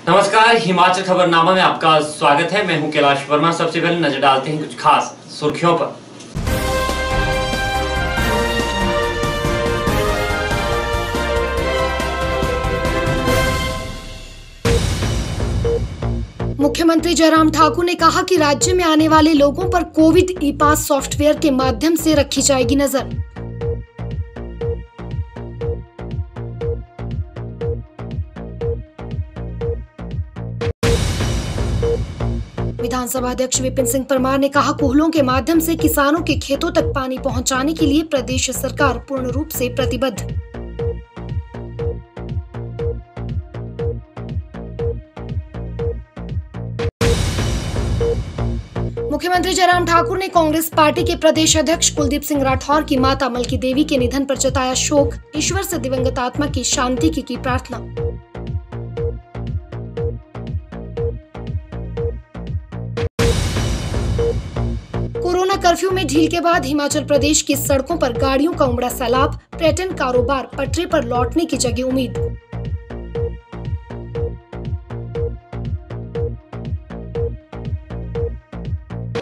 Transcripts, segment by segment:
नमस्कार, हिमाचल खबरनामा में आपका स्वागत है। मैं हूं कैलाश वर्मा। सबसे पहले नजर डालते हैं कुछ खास सुर्खियों पर। मुख्यमंत्री जयराम ठाकुर ने कहा कि राज्य में आने वाले लोगों पर कोविड ई पास सॉफ्टवेयर के माध्यम से रखी जाएगी नजर। विधानसभा अध्यक्ष विपिन सिंह परमार ने कहा, कूहलों के माध्यम से किसानों के खेतों तक पानी पहुंचाने के लिए प्रदेश सरकार पूर्ण रूप से प्रतिबद्ध। मुख्यमंत्री जयराम ठाकुर ने कांग्रेस पार्टी के प्रदेश अध्यक्ष कुलदीप सिंह राठौर की माता मलकी देवी के निधन पर जताया शोक। ईश्वर से दिवंगत आत्मा की शांति की प्रार्थना। कोरोना कर्फ्यू में ढील के बाद हिमाचल प्रदेश की सड़कों पर गाड़ियों का उमड़ा सैलाब। पर्यटन कारोबार पटरी पर लौटने की जगी उम्मीद।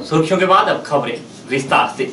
सुर्खियों के बाद अब खबरें विस्तार से।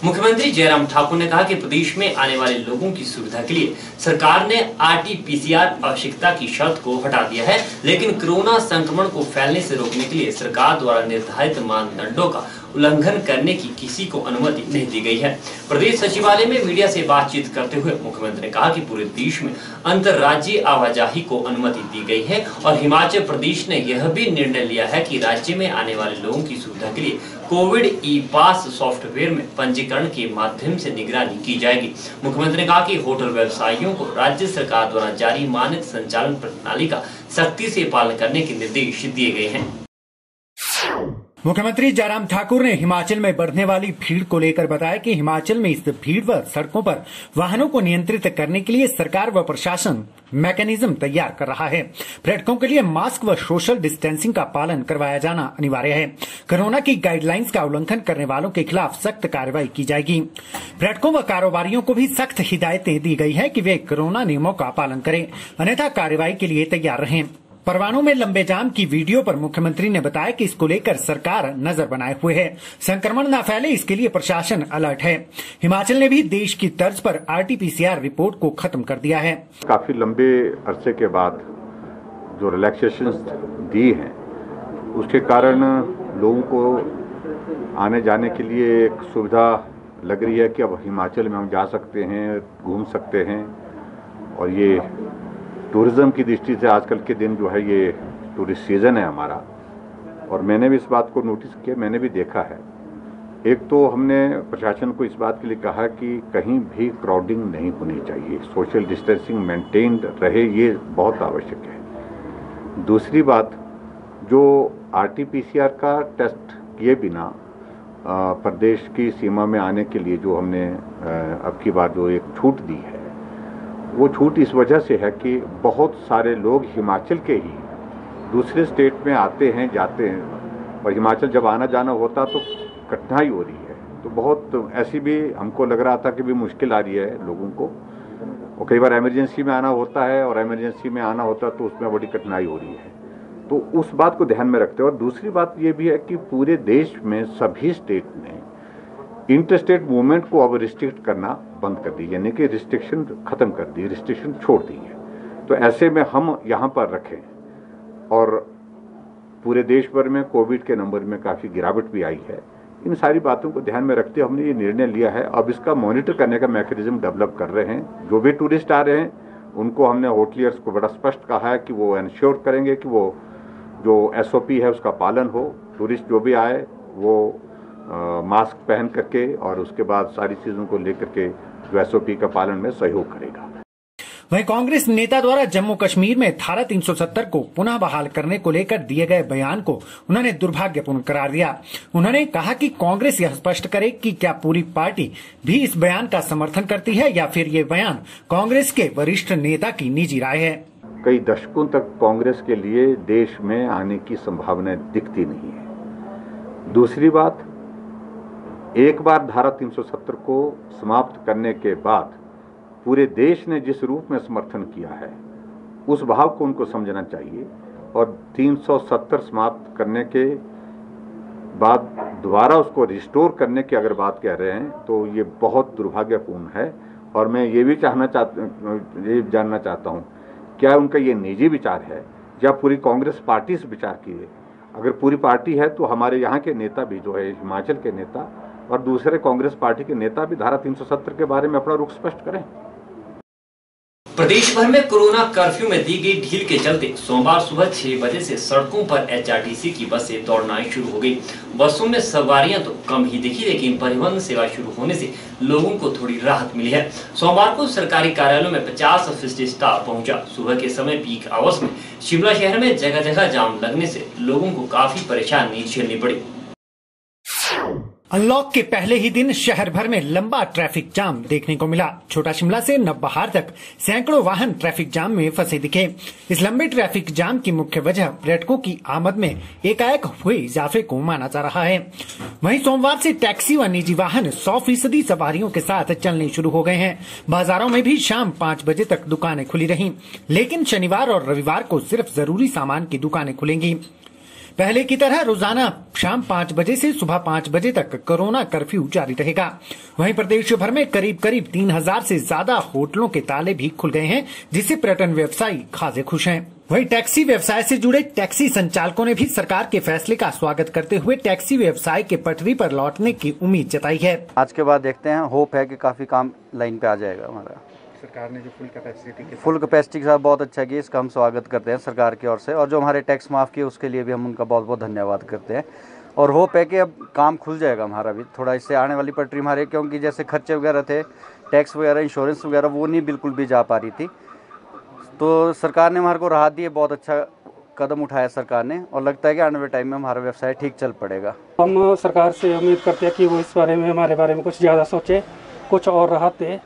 मुख्यमंत्री जयराम ठाकुर ने कहा कि प्रदेश में आने वाले लोगों की सुविधा के लिए सरकार ने RT-PCR आवश्यकता की शर्त को हटा दिया है, लेकिन कोरोना संक्रमण को फैलने से रोकने के लिए सरकार द्वारा निर्धारित मानदंडों का उल्लंघन करने की किसी को अनुमति नहीं दी गई है। प्रदेश सचिवालय में मीडिया से बातचीत करते हुए मुख्यमंत्री ने कहा कि पूरे देश में अंतर्राज्यीय आवाजाही को अनुमति दी गई है और हिमाचल प्रदेश ने यह भी निर्णय लिया है कि राज्य में आने वाले लोगों की सुविधा के लिए कोविड ई पास सॉफ्टवेयर में पंजीकरण के माध्यम से निगरानी की जाएगी। मुख्यमंत्री ने कहा कि होटल व्यवसायियों को राज्य सरकार द्वारा जारी मानक संचालन प्रणाली का सख्ती से पालन करने के निर्देश दिए गए हैं। मुख्यमंत्री जयराम ठाकुर ने हिमाचल में बढ़ने वाली भीड़ को लेकर बताया कि हिमाचल में इस भीड़ पर सड़कों पर वाहनों को नियंत्रित करने के लिए सरकार व प्रशासन मैकेनिज्म तैयार कर रहा है। पर्यटकों के लिए मास्क व सोशल डिस्टेंसिंग का पालन करवाया जाना अनिवार्य है। कोरोना की गाइडलाइंस का उल्लंघन करने वालों के खिलाफ सख्त कार्रवाई की जाएगी। पर्यटकों व कारोबारियों को भी सख्त हिदायतें दी गई है कि वे कोरोना नियमों का पालन करें, अन्यथा कार्रवाई के लिए तैयार रहें। परवाणु में लंबे जाम की वीडियो पर मुख्यमंत्री ने बताया कि इसको लेकर सरकार नजर बनाए हुए है, संक्रमण न फैले इसके लिए प्रशासन अलर्ट है। हिमाचल ने भी देश की तर्ज पर RT-PCR रिपोर्ट को खत्म कर दिया है। काफी लंबे अरसे के बाद जो रिलैक्सेशंस दी हैं उसके कारण लोगों को आने जाने के लिए एक सुविधा लग रही है कि अब हिमाचल में हम जा सकते हैं, घूम सकते हैं। और ये टूरिज्म की दृष्टि से आजकल के दिन जो है ये टूरिस्ट सीजन है हमारा, और मैंने भी इस बात को नोटिस किया, मैंने भी देखा है। एक तो हमने प्रशासन को इस बात के लिए कहा कि कहीं भी क्राउडिंग नहीं होनी चाहिए, सोशल डिस्टेंसिंग मेंटेन्ड रहे, ये बहुत आवश्यक है। दूसरी बात, जो RT-PCR का टेस्ट किए बिना प्रदेश की सीमा में आने के लिए जो हमने अब की बार जो एक छूट दी है, वो छूट इस वजह से है कि बहुत सारे लोग हिमाचल के ही दूसरे स्टेट में आते हैं, जाते हैं, और हिमाचल जब आना जाना होता तो कठिनाई हो रही है। तो बहुत ऐसी भी हमको लग रहा था कि भी मुश्किल आ रही है लोगों को, और कई बार इमरजेंसी में आना होता है, और इमरजेंसी में आना होता तो उसमें बड़ी कठिनाई हो रही है। तो उस बात को ध्यान में रखते हैं। और दूसरी बात ये भी है कि पूरे देश में सभी स्टेट ने इंटरस्टेट मूवमेंट को अब रिस्ट्रिक्ट करना बंद कर दी, यानी कि रिस्ट्रिक्शन खत्म कर दी, रिस्ट्रिक्शन छोड़ दी है। तो ऐसे में हम यहाँ पर रखें, और पूरे देश भर में कोविड के नंबर में काफ़ी गिरावट भी आई है। इन सारी बातों को ध्यान में रखते हमने ये निर्णय लिया है। अब इसका मॉनिटर करने का मैकेनिज्म डेवलप कर रहे हैं। जो भी टूरिस्ट आ रहे हैं उनको हमने होटलियर्स को बड़ा स्पष्ट कहा है कि वो इंश्योर करेंगे कि वो जो SOP है उसका पालन हो। टूरिस्ट जो भी आए वो मास्क पहन करके और उसके बाद सारी चीजों को लेकर के जो SOP का पालन में सहयोग करेगा। वहीं कांग्रेस नेता द्वारा जम्मू कश्मीर में धारा 370 को पुनः बहाल करने को लेकर दिए गए बयान को उन्होंने दुर्भाग्यपूर्ण करार दिया। उन्होंने कहा कि कांग्रेस यह स्पष्ट करे कि क्या पूरी पार्टी भी इस बयान का समर्थन करती है या फिर ये बयान कांग्रेस के वरिष्ठ नेता की निजी राय है। कई दशकों तक कांग्रेस के लिए देश में आने की संभावना दिखती नहीं है। दूसरी बात, एक बार धारा 370 को समाप्त करने के बाद पूरे देश ने जिस रूप में समर्थन किया है उस भाव को उनको समझना चाहिए और 370 समाप्त करने के बाद दोबारा उसको रिस्टोर करने की अगर बात कह रहे हैं तो ये बहुत दुर्भाग्यपूर्ण है। और मैं ये भी जानना चाहता हूँ, क्या उनका ये निजी विचार है या पूरी कांग्रेस पार्टी से विचार की है? अगर पूरी पार्टी है तो हमारे यहाँ के नेता भी जो है, हिमाचल के नेता और दूसरे कांग्रेस पार्टी के नेता भी धारा 370 के बारे में अपना रुख स्पष्ट करें। प्रदेश भर में कोरोना कर्फ्यू में दी गई ढील के चलते सोमवार सुबह 6 बजे से सड़कों पर एचआरटीसी की बसें दौड़ना शुरू हो गई। बसों में सवारियां तो कम ही दिखी, लेकिन परिवहन सेवा शुरू होने से लोगों को थोड़ी राहत मिली है। सोमवार को सरकारी कार्यालयों में 50% स्टाफ पहुंचा। सुबह के समय पीक आवर्स में शिमला शहर में जगह जगह जाम लगने से लोगों को काफी परेशानी झेलनी पड़ी। अनलॉक के पहले ही दिन शहर भर में लंबा ट्रैफिक जाम देखने को मिला। छोटा शिमला से नवबहार तक सैकड़ों वाहन ट्रैफिक जाम में फंसे दिखे। इस लंबे ट्रैफिक जाम की मुख्य वजह पर्यटकों की आमद में एकाएक हुए इजाफे को माना जा रहा है। वहीं सोमवार से टैक्सी व निजी वाहन 100% सवारियों के साथ चलने शुरू हो गए हैं। बाजारों में भी शाम 5 बजे तक दुकानें खुली रहीं, लेकिन शनिवार और रविवार को सिर्फ जरूरी सामान की दुकानें खुलेंगी। पहले की तरह रोजाना शाम 5 बजे से सुबह 5 बजे तक कोरोना कर्फ्यू जारी रहेगा। वहीं प्रदेश भर में करीब 3000 से ज्यादा होटलों के ताले भी खुल गए हैं, जिससे पर्यटन व्यवसायी खासे खुश हैं। वहीं टैक्सी व्यवसाय से जुड़े टैक्सी संचालकों ने भी सरकार के फैसले का स्वागत करते हुए टैक्सी व्यवसाय के पटरी पर लौटने की उम्मीद जताई है। आज के बाद देखते हैं, होप है कि काफी काम लाइन पे आ जाएगा हमारा। सरकार ने जो फुल कैपेसिटी के साथ बहुत अच्छा किया, इसका हम स्वागत करते हैं सरकार की ओर से। और जो हमारे टैक्स माफ़ किए उसके लिए भी हम उनका बहुत बहुत धन्यवाद करते हैं। और होप है कि अब काम खुल जाएगा हमारा भी थोड़ा, इससे आने वाली पटरी हमारे, क्योंकि जैसे खर्चे वगैरह थे, टैक्स वगैरह, इंश्योरेंस वगैरह, वो नहीं बिल्कुल भी जा पा रही थी। तो सरकार ने हमारे को राहत दी है, बहुत अच्छा कदम उठाया सरकार ने, और लगता है कि आने वाले टाइम में हमारा व्यवसाय ठीक चल पड़ेगा। हम सरकार से उम्मीद करते हैं कि वो इस बारे में, हमारे बारे में कुछ ज़्यादा सोचे, कुछ और राहत दे।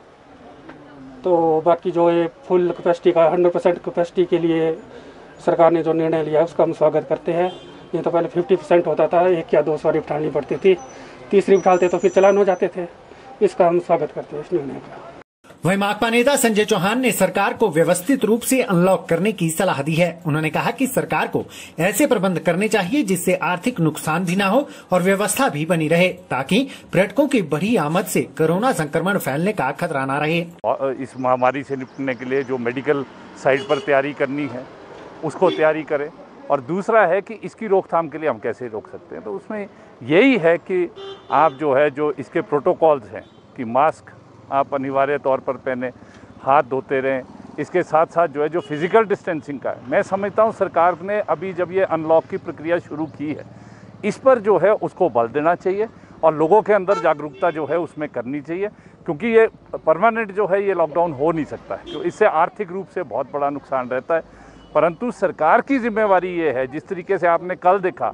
तो बाकी जो ये फुल कैपेसिटी का 100% कैपेसिटी के लिए सरकार ने जो निर्णय लिया उसका हम स्वागत करते हैं। ये तो पहले 50% होता था, 1 या 2 सवारी बिठानी पड़ती थी, तीसरी बिठाते तो फिर चलान हो जाते थे। इसका हम स्वागत करते हैं, इस निर्णय का। वहीं माकपा नेता संजय चौहान ने सरकार को व्यवस्थित रूप से अनलॉक करने की सलाह दी है। उन्होंने कहा कि सरकार को ऐसे प्रबंध करने चाहिए जिससे आर्थिक नुकसान भी न हो और व्यवस्था भी बनी रहे, ताकि पर्यटकों की बढ़ी आमद से कोरोना संक्रमण फैलने का खतरा न रहे। इस महामारी से निपटने के लिए जो मेडिकल साइड पर तैयारी करनी है उसको तैयारी करें, और दूसरा है कि इसकी रोकथाम के लिए हम कैसे रोक सकते हैं। तो उसमें यही है कि आप जो इसके प्रोटोकॉल्स हैं कि मास्क आप अनिवार्य तौर पर पहने, हाथ धोते रहें। इसके साथ साथ जो फिज़िकल डिस्टेंसिंग का है, मैं समझता हूँ सरकार ने अभी जब ये अनलॉक की प्रक्रिया शुरू की है, इस पर उसको बल देना चाहिए और लोगों के अंदर जागरूकता उसमें करनी चाहिए, क्योंकि ये परमानेंट ये लॉकडाउन हो नहीं सकता है, क्योंकि इससे आर्थिक रूप से बहुत बड़ा नुकसान रहता है। परंतु सरकार की जिम्मेवारी ये है, जिस तरीके से आपने कल देखा,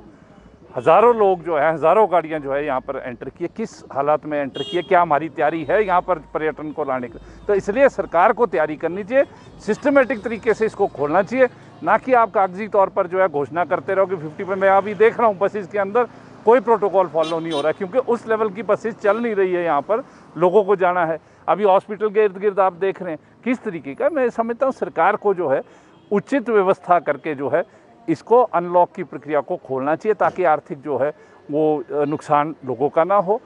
हज़ारों लोग हज़ारों गाड़ियां यहाँ पर एंटर किए, किस हालात में एंटर किए, क्या हमारी तैयारी है यहाँ पर पर्यटन को लाने की। तो इसलिए सरकार को तैयारी करनी चाहिए, सिस्टमेटिक तरीके से इसको खोलना चाहिए, ना कि आप कागजी तौर पर घोषणा करते रहो कि 50 पे। मैं अभी देख रहा हूँ बसेस के अंदर कोई प्रोटोकॉल फॉलो नहीं हो रहा है, क्योंकि उस लेवल की बसेस चल नहीं रही है। यहाँ पर लोगों को जाना है, अभी हॉस्पिटल के इर्द गिर्द आप देख रहे हैं किस तरीके का। मैं समझता हूँ सरकार को उचित व्यवस्था करके इसको अनलॉक की प्रक्रिया को खोलना चाहिए, ताकि आर्थिक वो नुकसान लोगों का ना हो।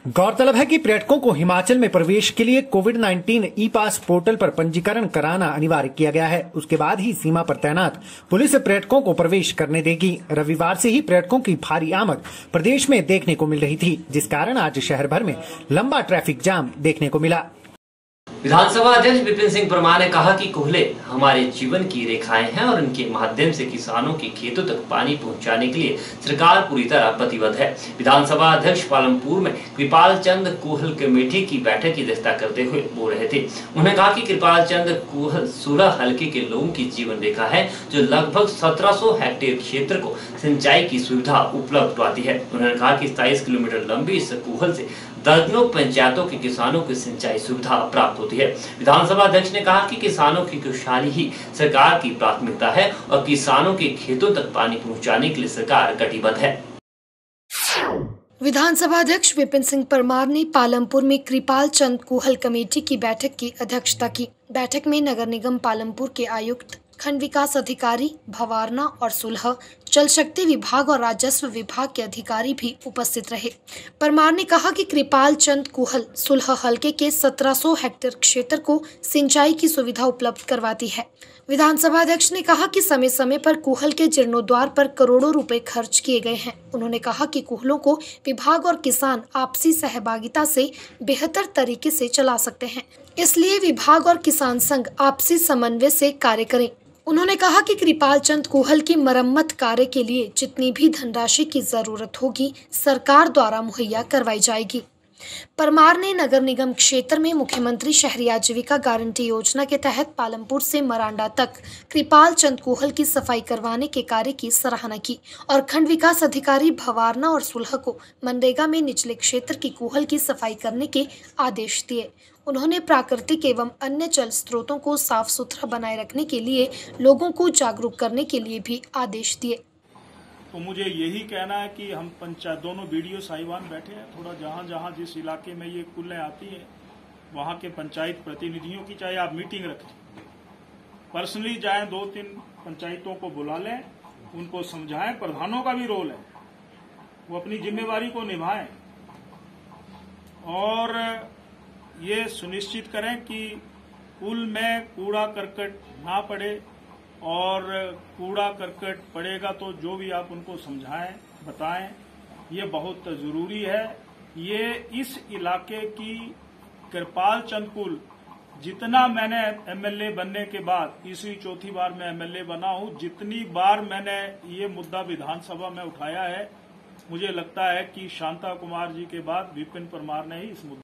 गौरतलब है कि पर्यटकों को हिमाचल में प्रवेश के लिए कोविड-19 ई पास पोर्टल पर पंजीकरण कराना अनिवार्य किया गया है। उसके बाद ही सीमा पर तैनात पुलिस पर्यटकों को प्रवेश करने देगी। रविवार से ही पर्यटकों की भारी आमद प्रदेश में देखने को मिल रही थी, जिस कारण आज शहर भर में लंबा ट्रैफिक जाम देखने को मिला। विधानसभा अध्यक्ष विपिन सिंह परमार ने कहा कि कोहले हमारे जीवन की रेखाएं हैं और इनके माध्यम से किसानों के खेतों तक पानी पहुंचाने के लिए सरकार पूरी तरह प्रतिबद्ध है। विधानसभा अध्यक्ष पालमपुर में कृपाल चंद कूहल कमेटी की बैठक की अध्यक्षता करते हुए बोल रहे थे। उन्होंने कहा कि कृपाल चंद कूहल 16 हलके के लोगों की जीवन रेखा है, जो लगभग 1700 हेक्टेयर क्षेत्र को सिंचाई की सुविधा उपलब्ध कराती है। उन्होंने कहा कि 27 किलोमीटर लंबी इस कूहल से दर्जनों पंचायतों के किसानों को सिंचाई सुविधा प्राप्त होती है। विधानसभा अध्यक्ष ने कहा कि किसानों की खुशहाली ही सरकार की प्राथमिकता है और किसानों के खेतों तक पानी पहुंचाने के लिए सरकार कटिबद्ध है। विधानसभा अध्यक्ष विपिन सिंह परमार ने पालमपुर में कृपाल चंद कूहल कमेटी की बैठक की अध्यक्षता की। बैठक में नगर निगम पालमपुर के आयुक्त खंड विकास अधिकारी, भवारना और सुलह, जल शक्ति विभाग और राजस्व विभाग के अधिकारी भी उपस्थित रहे। परमार ने कहा कि कृपाल चंद कुहल सुलह हलके के 1700 हेक्टेयर क्षेत्र को सिंचाई की सुविधा उपलब्ध करवाती है। विधानसभा अध्यक्ष ने कहा कि समय समय पर कुहल के जीर्णोद्वार पर करोड़ों रुपए खर्च किए गए हैं। उन्होंने कहा कि कुहलों को विभाग और किसान आपसी सहभागिता से बेहतर तरीके से चला सकते हैं, इसलिए विभाग और किसान संघ आपसी समन्वय से कार्य करें। उन्होंने कहा कि कृपाल चंद कुहल की मरम्मत कार्य के लिए जितनी भी धनराशि की जरूरत होगी सरकार द्वारा मुहैया करवाई जाएगी। परमार ने नगर निगम क्षेत्र में मुख्यमंत्री शहरी आजीविका गारंटी योजना के तहत पालमपुर से मरांडा तक कृपाल चंद कुहल की सफाई करवाने के कार्य की सराहना की और खंड विकास अधिकारी भवारना और सुलह को मनरेगा में निचले क्षेत्र की कुहल की सफाई करने के आदेश दिए। उन्होंने प्राकृतिक एवं अन्य जल स्रोतों को साफ सुथरा बनाए रखने के लिए लोगों को जागरूक करने के लिए भी आदेश दिए। तो मुझे यही कहना है कि हम पंचायत दोनों बीडीओ साहिवान बैठे हैं, थोड़ा जहाँ जहाँ जिस इलाके में ये कुल्लें आती हैं वहाँ के पंचायत प्रतिनिधियों की चाहे आप मीटिंग रखें, पर्सनली जाएं, 2-3 पंचायतों को बुला लें, उनको समझाएं। प्रधानों का भी रोल है, वो अपनी जिम्मेवारी को निभाएं और ये सुनिश्चित करें कि पुल में कूड़ा करकट ना पड़े, और कूड़ा करकट पड़ेगा तो जो भी आप उनको समझाएं, बताएं, ये बहुत जरूरी है। ये इस इलाके की कृपाल चंद कुल, जितना मैंने एमएलए बनने के बाद, तीसरी चौथी बार मैं एमएलए बना हूं, जितनी बार मैंने ये मुद्दा विधानसभा में उठाया है, मुझे लगता है कि शांता कुमार जी के बाद विपिन परमार ने ही इस मुद्दे।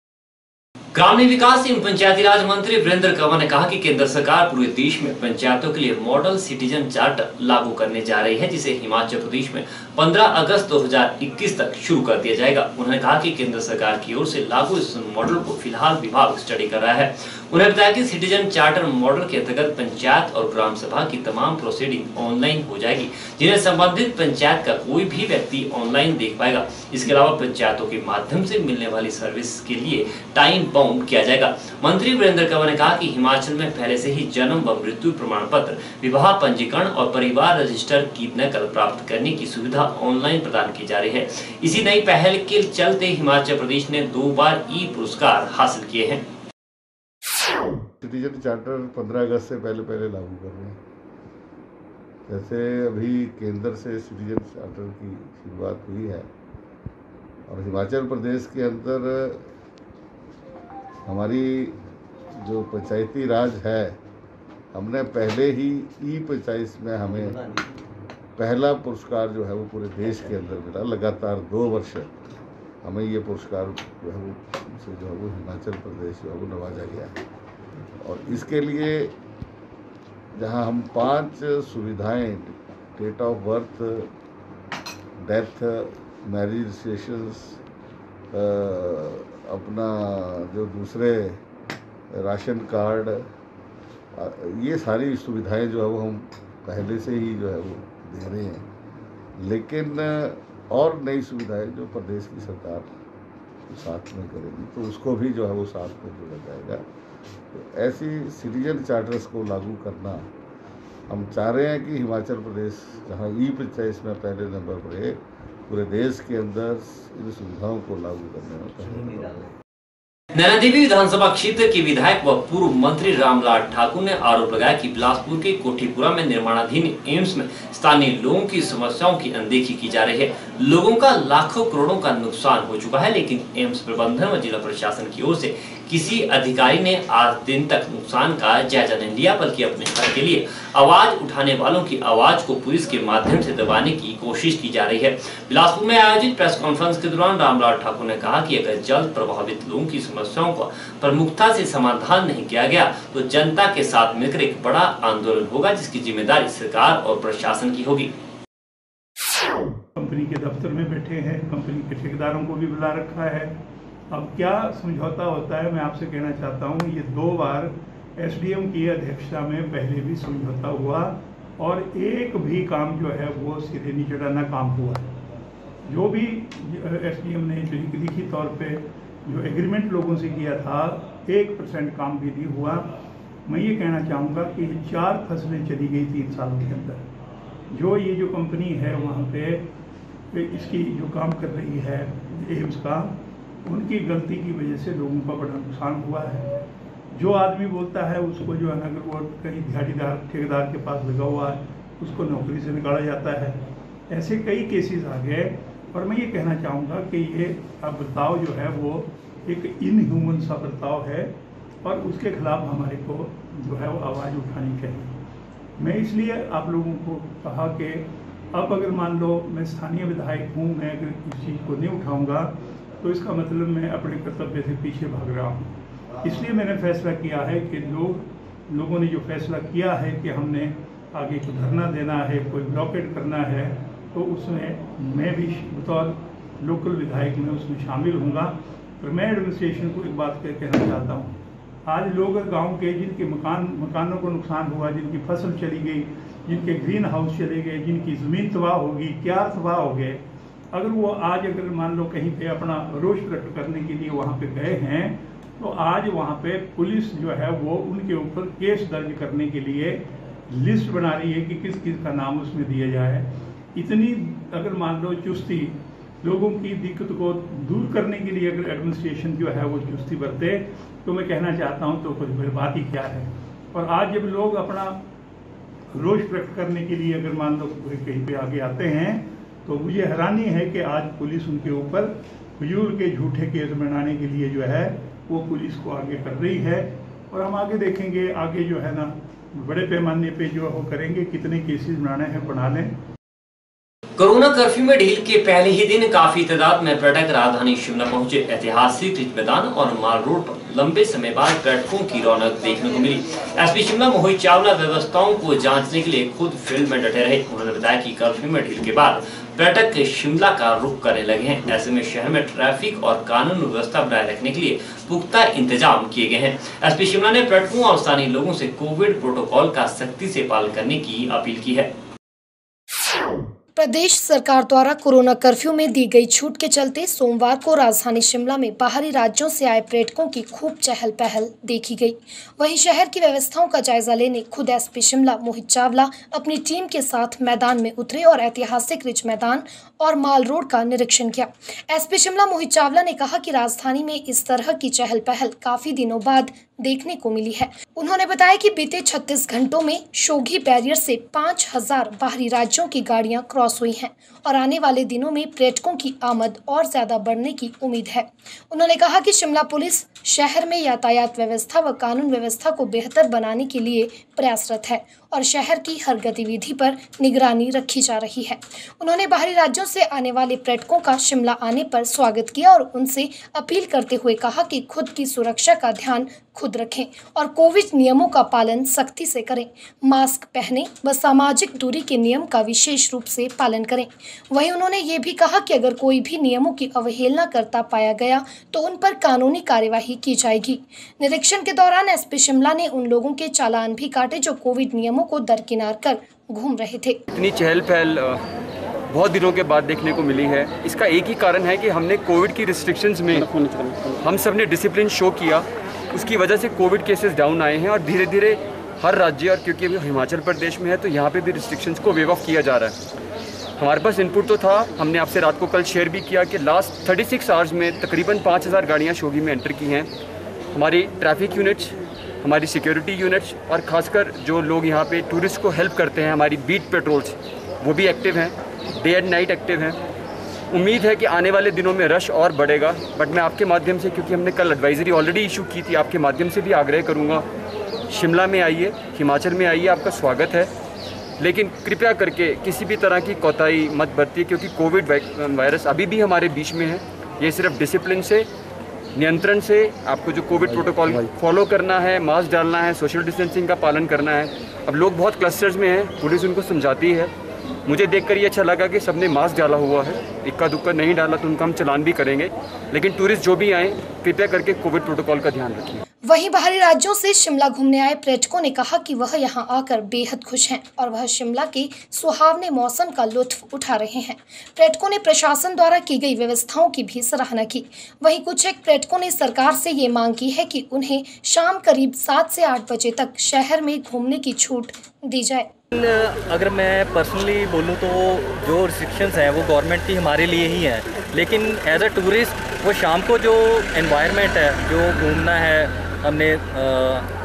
ग्रामीण विकास एवं पंचायती राज मंत्री वीरेंद्र कंवर ने कहा कि केंद्र सरकार पूरे देश में पंचायतों के लिए मॉडल सिटीजन चार्टर लागू करने जा रही है, जिसे हिमाचल प्रदेश में 15 अगस्त 2021 तक शुरू कर दिया जाएगा। उन्होंने कहा कि केंद्र सरकार की ओर से लागू इस मॉडल को फिलहाल विभाग स्टडी कर रहा है। उन्होंने बताया कि सिटीजन चार्टर मॉडल के अंतर्गत पंचायत और ग्राम सभा की तमाम प्रोसीडिंग ऑनलाइन हो जाएगी, जिन्हें संबंधित पंचायत का कोई भी व्यक्ति ऑनलाइन देख पाएगा। इसके अलावा पंचायतों के माध्यम से मिलने वाली सर्विस के लिए टाइम बाउंड किया जाएगा। मंत्री वीरेंद्र कंवर ने कहा कि हिमाचल में पहले से ही जन्म व मृत्यु प्रमाण पत्र, विवाह पंजीकरण और परिवार रजिस्टर की नकल प्राप्त करने की सुविधा ऑनलाइन प्रदान की जा रही है। इसी नई पहल के चलते हिमाचल प्रदेश ने 2 बार ई पुरस्कार हासिल किए हैं। सिटीजन चार्टर 15 अगस्त से पहले लागू कर रहे हैं। जैसे अभी केंद्र से सिटीजन चार्टर की शुरुआत हुई है और हिमाचल प्रदेश के अंदर हमारी जो पंचायती राज है, हमने पहले ही ई पंचायत में हमें पहला पुरस्कार जो है वो पूरे देश के अंदर मिला। लगातार 2 वर्ष हमें ये पुरस्कार जो है वो हिमाचल प्रदेश जो है वो नवाजा गया है। और इसके लिए जहां हम 5 सुविधाएं, date of birth, death, marriage registrations, अपना जो दूसरे राशन कार्ड, ये सारी सुविधाएं जो है वो हम पहले से ही जो है वो दे रहे हैं। लेकिन और नई सुविधाएं जो प्रदेश की सरकार साथ में करेगी तो उसको भी जो है वो साथ में जोड़ा जाएगा। तो ऐसी सिटीजन चार्टर्स को लागू करना हम चाह रहे हैं कि हिमाचल प्रदेश जहां ई पंचायत में पहले नंबर पर है, पूरे देश के अंदर इन सुविधाओं को लागू करने में पहले नंबर पर है। नैनादेवी विधानसभा क्षेत्र के विधायक व पूर्व मंत्री रामलाल ठाकुर ने आरोप लगाया कि बिलासपुर के कोठीपुरा में निर्माणाधीन एम्स में स्थानीय लोगों की समस्याओं की अनदेखी की जा रही है। लोगों का लाखों करोड़ों का नुकसान हो चुका है, लेकिन एम्स प्रबंधन व जिला प्रशासन की ओर से किसी अधिकारी ने आज दिन तक नुकसान का जायजा नहीं लिया, बल्कि अपने हक के लिए आवाज उठाने वालों की आवाज को पुलिस के माध्यम से दबाने की कोशिश की जा रही है। बिलासपुर में आयोजित प्रेस कॉन्फ्रेंस के दौरान रामलाल ठाकुर ने कहा कि अगर जल्द प्रभावित लोगों की समस्याओं का प्रमुखता से समाधान नहीं किया गया तो जनता के साथ मिलकर एक बड़ा आंदोलन होगा, जिसकी जिम्मेदारी सरकार और प्रशासन की होगी। कंपनी के दफ्तर में बैठे हैं, कंपनी के ठेकेदारों को भी बुला रखा है। अब क्या समझौता होता है, मैं आपसे कहना चाहता हूँ, ये 2 बार एसडीएम की अध्यक्षता में पहले भी समझौता हुआ और एक भी काम जो है वो सिरे नहीं चढ़ा, ना काम हुआ। जो भी एसडीएम ने लिखित तौर पे जो एग्रीमेंट लोगों से किया था, 1% काम भी नहीं हुआ। मैं ये कहना चाहूँगा कि 4 फसलें चली गई 3 सालों के अंदर। जो कंपनी है वहाँ पे इसकी जो काम कर रही है एम्स का, उनकी गलती की वजह से लोगों का बड़ा नुकसान हुआ है। जो आदमी बोलता है उसको जो है ना, अगर वो कहीं दिहाड़ीदार ठेकेदार के पास लगा हुआ है उसको नौकरी से निकाला जाता है। ऐसे कई केसेस आ गए। और मैं ये कहना चाहूँगा कि ये बर्ताव जो है वो एक इनह्यूमन सा बर्ताव है और उसके खिलाफ हमारे को जो है वो आवाज़ उठानी चाहिए। मैं इसलिए आप लोगों को कहा कि अब अगर मान लो मैं स्थानीय विधायक हूँ, मैं अगर इस चीज़ को नहीं उठाऊँगा तो इसका मतलब मैं अपने कर्तव्य से पीछे भाग रहा हूँ। इसलिए मैंने फैसला किया है कि लोगों ने जो फैसला किया है कि हमने आगे को धरना देना है, कोई ब्लॉकेट करना है, तो उसमें मैं भी बतौर लोकल विधायक में उसमें शामिल हूँगा। और मैं एडमिनिस्ट्रेशन को एक बात कहना चाहता हूँ, आज लोग गांव के जिनके मकानों को नुकसान हुआ, जिनकी फसल चली गई, जिनके ग्रीन हाउस चले गए, जिनकी ज़मीन तबाह होगी, क्या तबाह हो गए, अगर वो आज अगर मान लो कहीं पे अपना रोष प्रकट करने के लिए वहाँ पे गए हैं तो आज वहाँ पे पुलिस जो है वो उनके ऊपर केस दर्ज करने के लिए लिस्ट बना रही है कि किस किस का नाम उसमें दिया जाए। इतनी अगर मान लो चुस्ती लोगों की दिक्कत को दूर करने के लिए अगर एडमिनिस्ट्रेशन जो है वो चुस्ती बरते तो मैं कहना चाहता हूँ तो कुछ बड़ी बात ही क्या है। और आज जब लोग अपना रोष प्रकट करने के लिए अगर मान लो कहीं पे आगे आते हैं तो मुझे हैरानी है कि आज पुलिस उनके ऊपर फजूल के झूठे केस बनाने के लिए जो है वो पुलिस को आगे कर रही है। और हम आगे देखेंगे, आगे जो है ना बड़े पैमाने पे जो वो करेंगे, कितने केसेस बनाने हैं बना लें। कोरोना कर्फ्यू में ढील के पहले ही दिन काफी तादाद में पर्यटक राजधानी शिमला पहुंचे। ऐतिहासिक रिज मैदान और माल रोड पर लंबे समय बाद पर्यटकों की रौनक देखने को मिली। एसपी शिमला मोहित चावला व्यवस्थाओं को जांचने के लिए खुद फील्ड में डटे रहे। उन्होंने बताया कि कर्फ्यू में ढील के बाद पर्यटक शिमला का रुख करने लगे हैं। ऐसे में शहर में ट्रैफिक और कानून व्यवस्था बनाए रखने के लिए पुख्ता इंतजाम किए गए हैं। एसपी शिमला ने पर्यटकों और स्थानीय लोगों से कोविड प्रोटोकॉल का सख्ती से पालन करने की अपील की है। प्रदेश सरकार द्वारा कोरोना कर्फ्यू में दी गई छूट के चलते सोमवार को राजधानी शिमला में बाहरी राज्यों से आए पर्यटकों की खूब चहल पहल देखी गई। वहीं शहर की व्यवस्थाओं का जायजा लेने खुद एसपी शिमला मोहित चावला अपनी टीम के साथ मैदान में उतरे और ऐतिहासिक रिज मैदान और माल रोड का निरीक्षण किया। एसपी शिमला मोहित चावला ने कहा कि राजधानी में इस तरह की चहल पहल काफी दिनों बाद देखने को मिली है। उन्होंने बताया कि बीते 36 घंटों में शोघी बैरियर से 5000 बाहरी राज्यों की गाड़ियां क्रॉस हुई हैं और आने वाले दिनों में पर्यटकों की आमद और ज्यादा बढ़ने की उम्मीद है। उन्होंने कहा कि शिमला पुलिस शहर में यातायात व्यवस्था व कानून व्यवस्था को बेहतर बनाने के लिए प्रयासरत है और शहर की हर गतिविधि पर निगरानी रखी जा रही है। उन्होंने बाहरी राज्यों से आने वाले पर्यटकों का शिमला आने पर स्वागत किया और उनसे अपील करते हुए कहा कि खुद की सुरक्षा का ध्यान खुद रखें और कोविड नियमों का पालन सख्ती से करें, मास्क पहनें व सामाजिक दूरी के नियम का विशेष रूप से पालन करें। वहीं उन्होंने ये भी कहा कि अगर कोई भी नियमों की अवहेलना करता पाया गया तो उन पर कानूनी कार्यवाही की जाएगी। निरीक्षण के दौरान एसपी शिमला ने उन लोगों के चालान भी काटे जो कोविड नियमों को दरकिनार कर घूम रहे थे। इतनी चहल पहल बहुत दिनों के बाद देखने को मिली है। इसका एक ही कारण है कि हमने कोविड की रिस्ट्रिक्शंस में हम सब ने डिसिप्लिन शो किया, उसकी वजह से कोविड केसेस डाउन आए हैं और धीरे धीरे हर राज्य, और क्योंकि अभी हिमाचल प्रदेश में है तो यहाँ पे भी रिस्ट्रिक्शंस को वेव ऑफ किया जा रहा है। हमारे पास इनपुट तो था, हमने आपसे रात को कल शेयर भी किया कि लास्ट 36 आवर्स में तकरीबन 5000 गाड़ियाँ शोघी में एंटर की हैं। हमारी ट्रैफिक यूनिट्स, हमारी सिक्योरिटी यूनिट्स और ख़ासकर जो लोग यहाँ पे टूरिस्ट को हेल्प करते हैं, हमारी बीट पेट्रोल्स, वो भी एक्टिव हैं, डे एंड नाइट एक्टिव हैं। उम्मीद है कि आने वाले दिनों में रश और बढ़ेगा, बट मैं आपके माध्यम से, क्योंकि हमने कल एडवाइजरी ऑलरेडी इशू की थी, आपके माध्यम से भी आग्रह करूँगा, शिमला में आइए, हिमाचल में आइए, आपका स्वागत है। लेकिन कृपया करके किसी भी तरह की कोताही मत बरतिए, क्योंकि कोविड वायरस अभी भी हमारे बीच में है। ये सिर्फ डिसिप्लिन से, नियंत्रण से, आपको जो कोविड प्रोटोकॉल फॉलो करना है, मास्क डालना है, सोशल डिस्टेंसिंग का पालन करना है। अब लोग बहुत क्लस्टर्स में हैं, पुलिस उनको समझाती है। मुझे देखकर ये अच्छा लगा कि सबने मास्क डाला हुआ है, इक्का दुक्का नहीं डाला तो उनका हम चलान भी करेंगे। लेकिन टूरिस्ट जो भी आए, कृपया करके कोविड प्रोटोकॉल का ध्यान रखिए। वहीं बाहरी राज्यों से शिमला घूमने आए पर्यटकों ने कहा कि वह यहां आकर बेहद खुश हैं और वह शिमला के सुहावने मौसम का लुत्फ उठा रहे हैं। पर्यटकों ने प्रशासन द्वारा की गई व्यवस्थाओं की भी सराहना की। वहीं कुछ एक पर्यटकों ने सरकार से ये मांग की है कि उन्हें शाम करीब 7 से 8 बजे तक शहर में घूमने की छूट दी जाए। अगर मैं पर्सनली बोलूं तो जो रिस्ट्रिक्शंस हैं वो गवर्नमेंट की हमारे लिए ही हैं, लेकिन एज अ टूरिस्ट वो शाम को जो एनवायरनमेंट है, जो घूमना है, हमने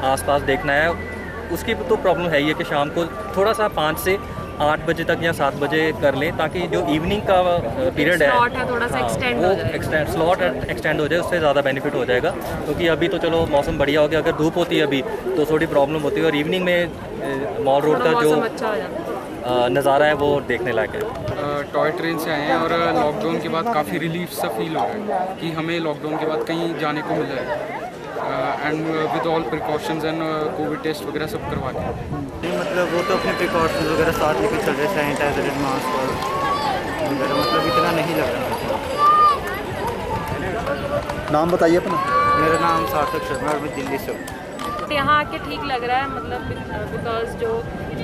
आसपास देखना है, उसकी तो प्रॉब्लम है ही है कि शाम को थोड़ा सा 5 से 8 बजे तक या 7 बजे कर लें, ताकि जो इवनिंग का पीरियड है थोड़ा सा स्लॉट एक्सटेंड हो जाए, उससे ज़्यादा बेनिफिट हो जाएगा। क्योंकि अभी तो चलो मौसम बढ़िया हो गया, अगर धूप होती है अभी तो थोड़ी प्रॉब्लम होती है, और इवनिंग में मॉल रोड का जो नज़ारा है वो देखने लायक है। टॉय ट्रेन से आए हैं और लॉकडाउन के बाद काफ़ी रिलीफ सा फील हो रहा है कि हमें लॉकडाउन के बाद कहीं जाने को मिला है, and with all precautions and COVID test वगैरह सब करवा के। मतलब वो तो अपने प्रिकॉशंस वगैरह साथ लेके चल रहे, सैनिटाइजर, मास्क वगैरह, मतलब इतना नहीं लग रहा। नाम बताइए अपना। मेरा नाम सार्थक शर्मा और मैं दिल्ली से हूँ। यहाँ आके ठीक लग रहा है, मतलब बिकॉज जो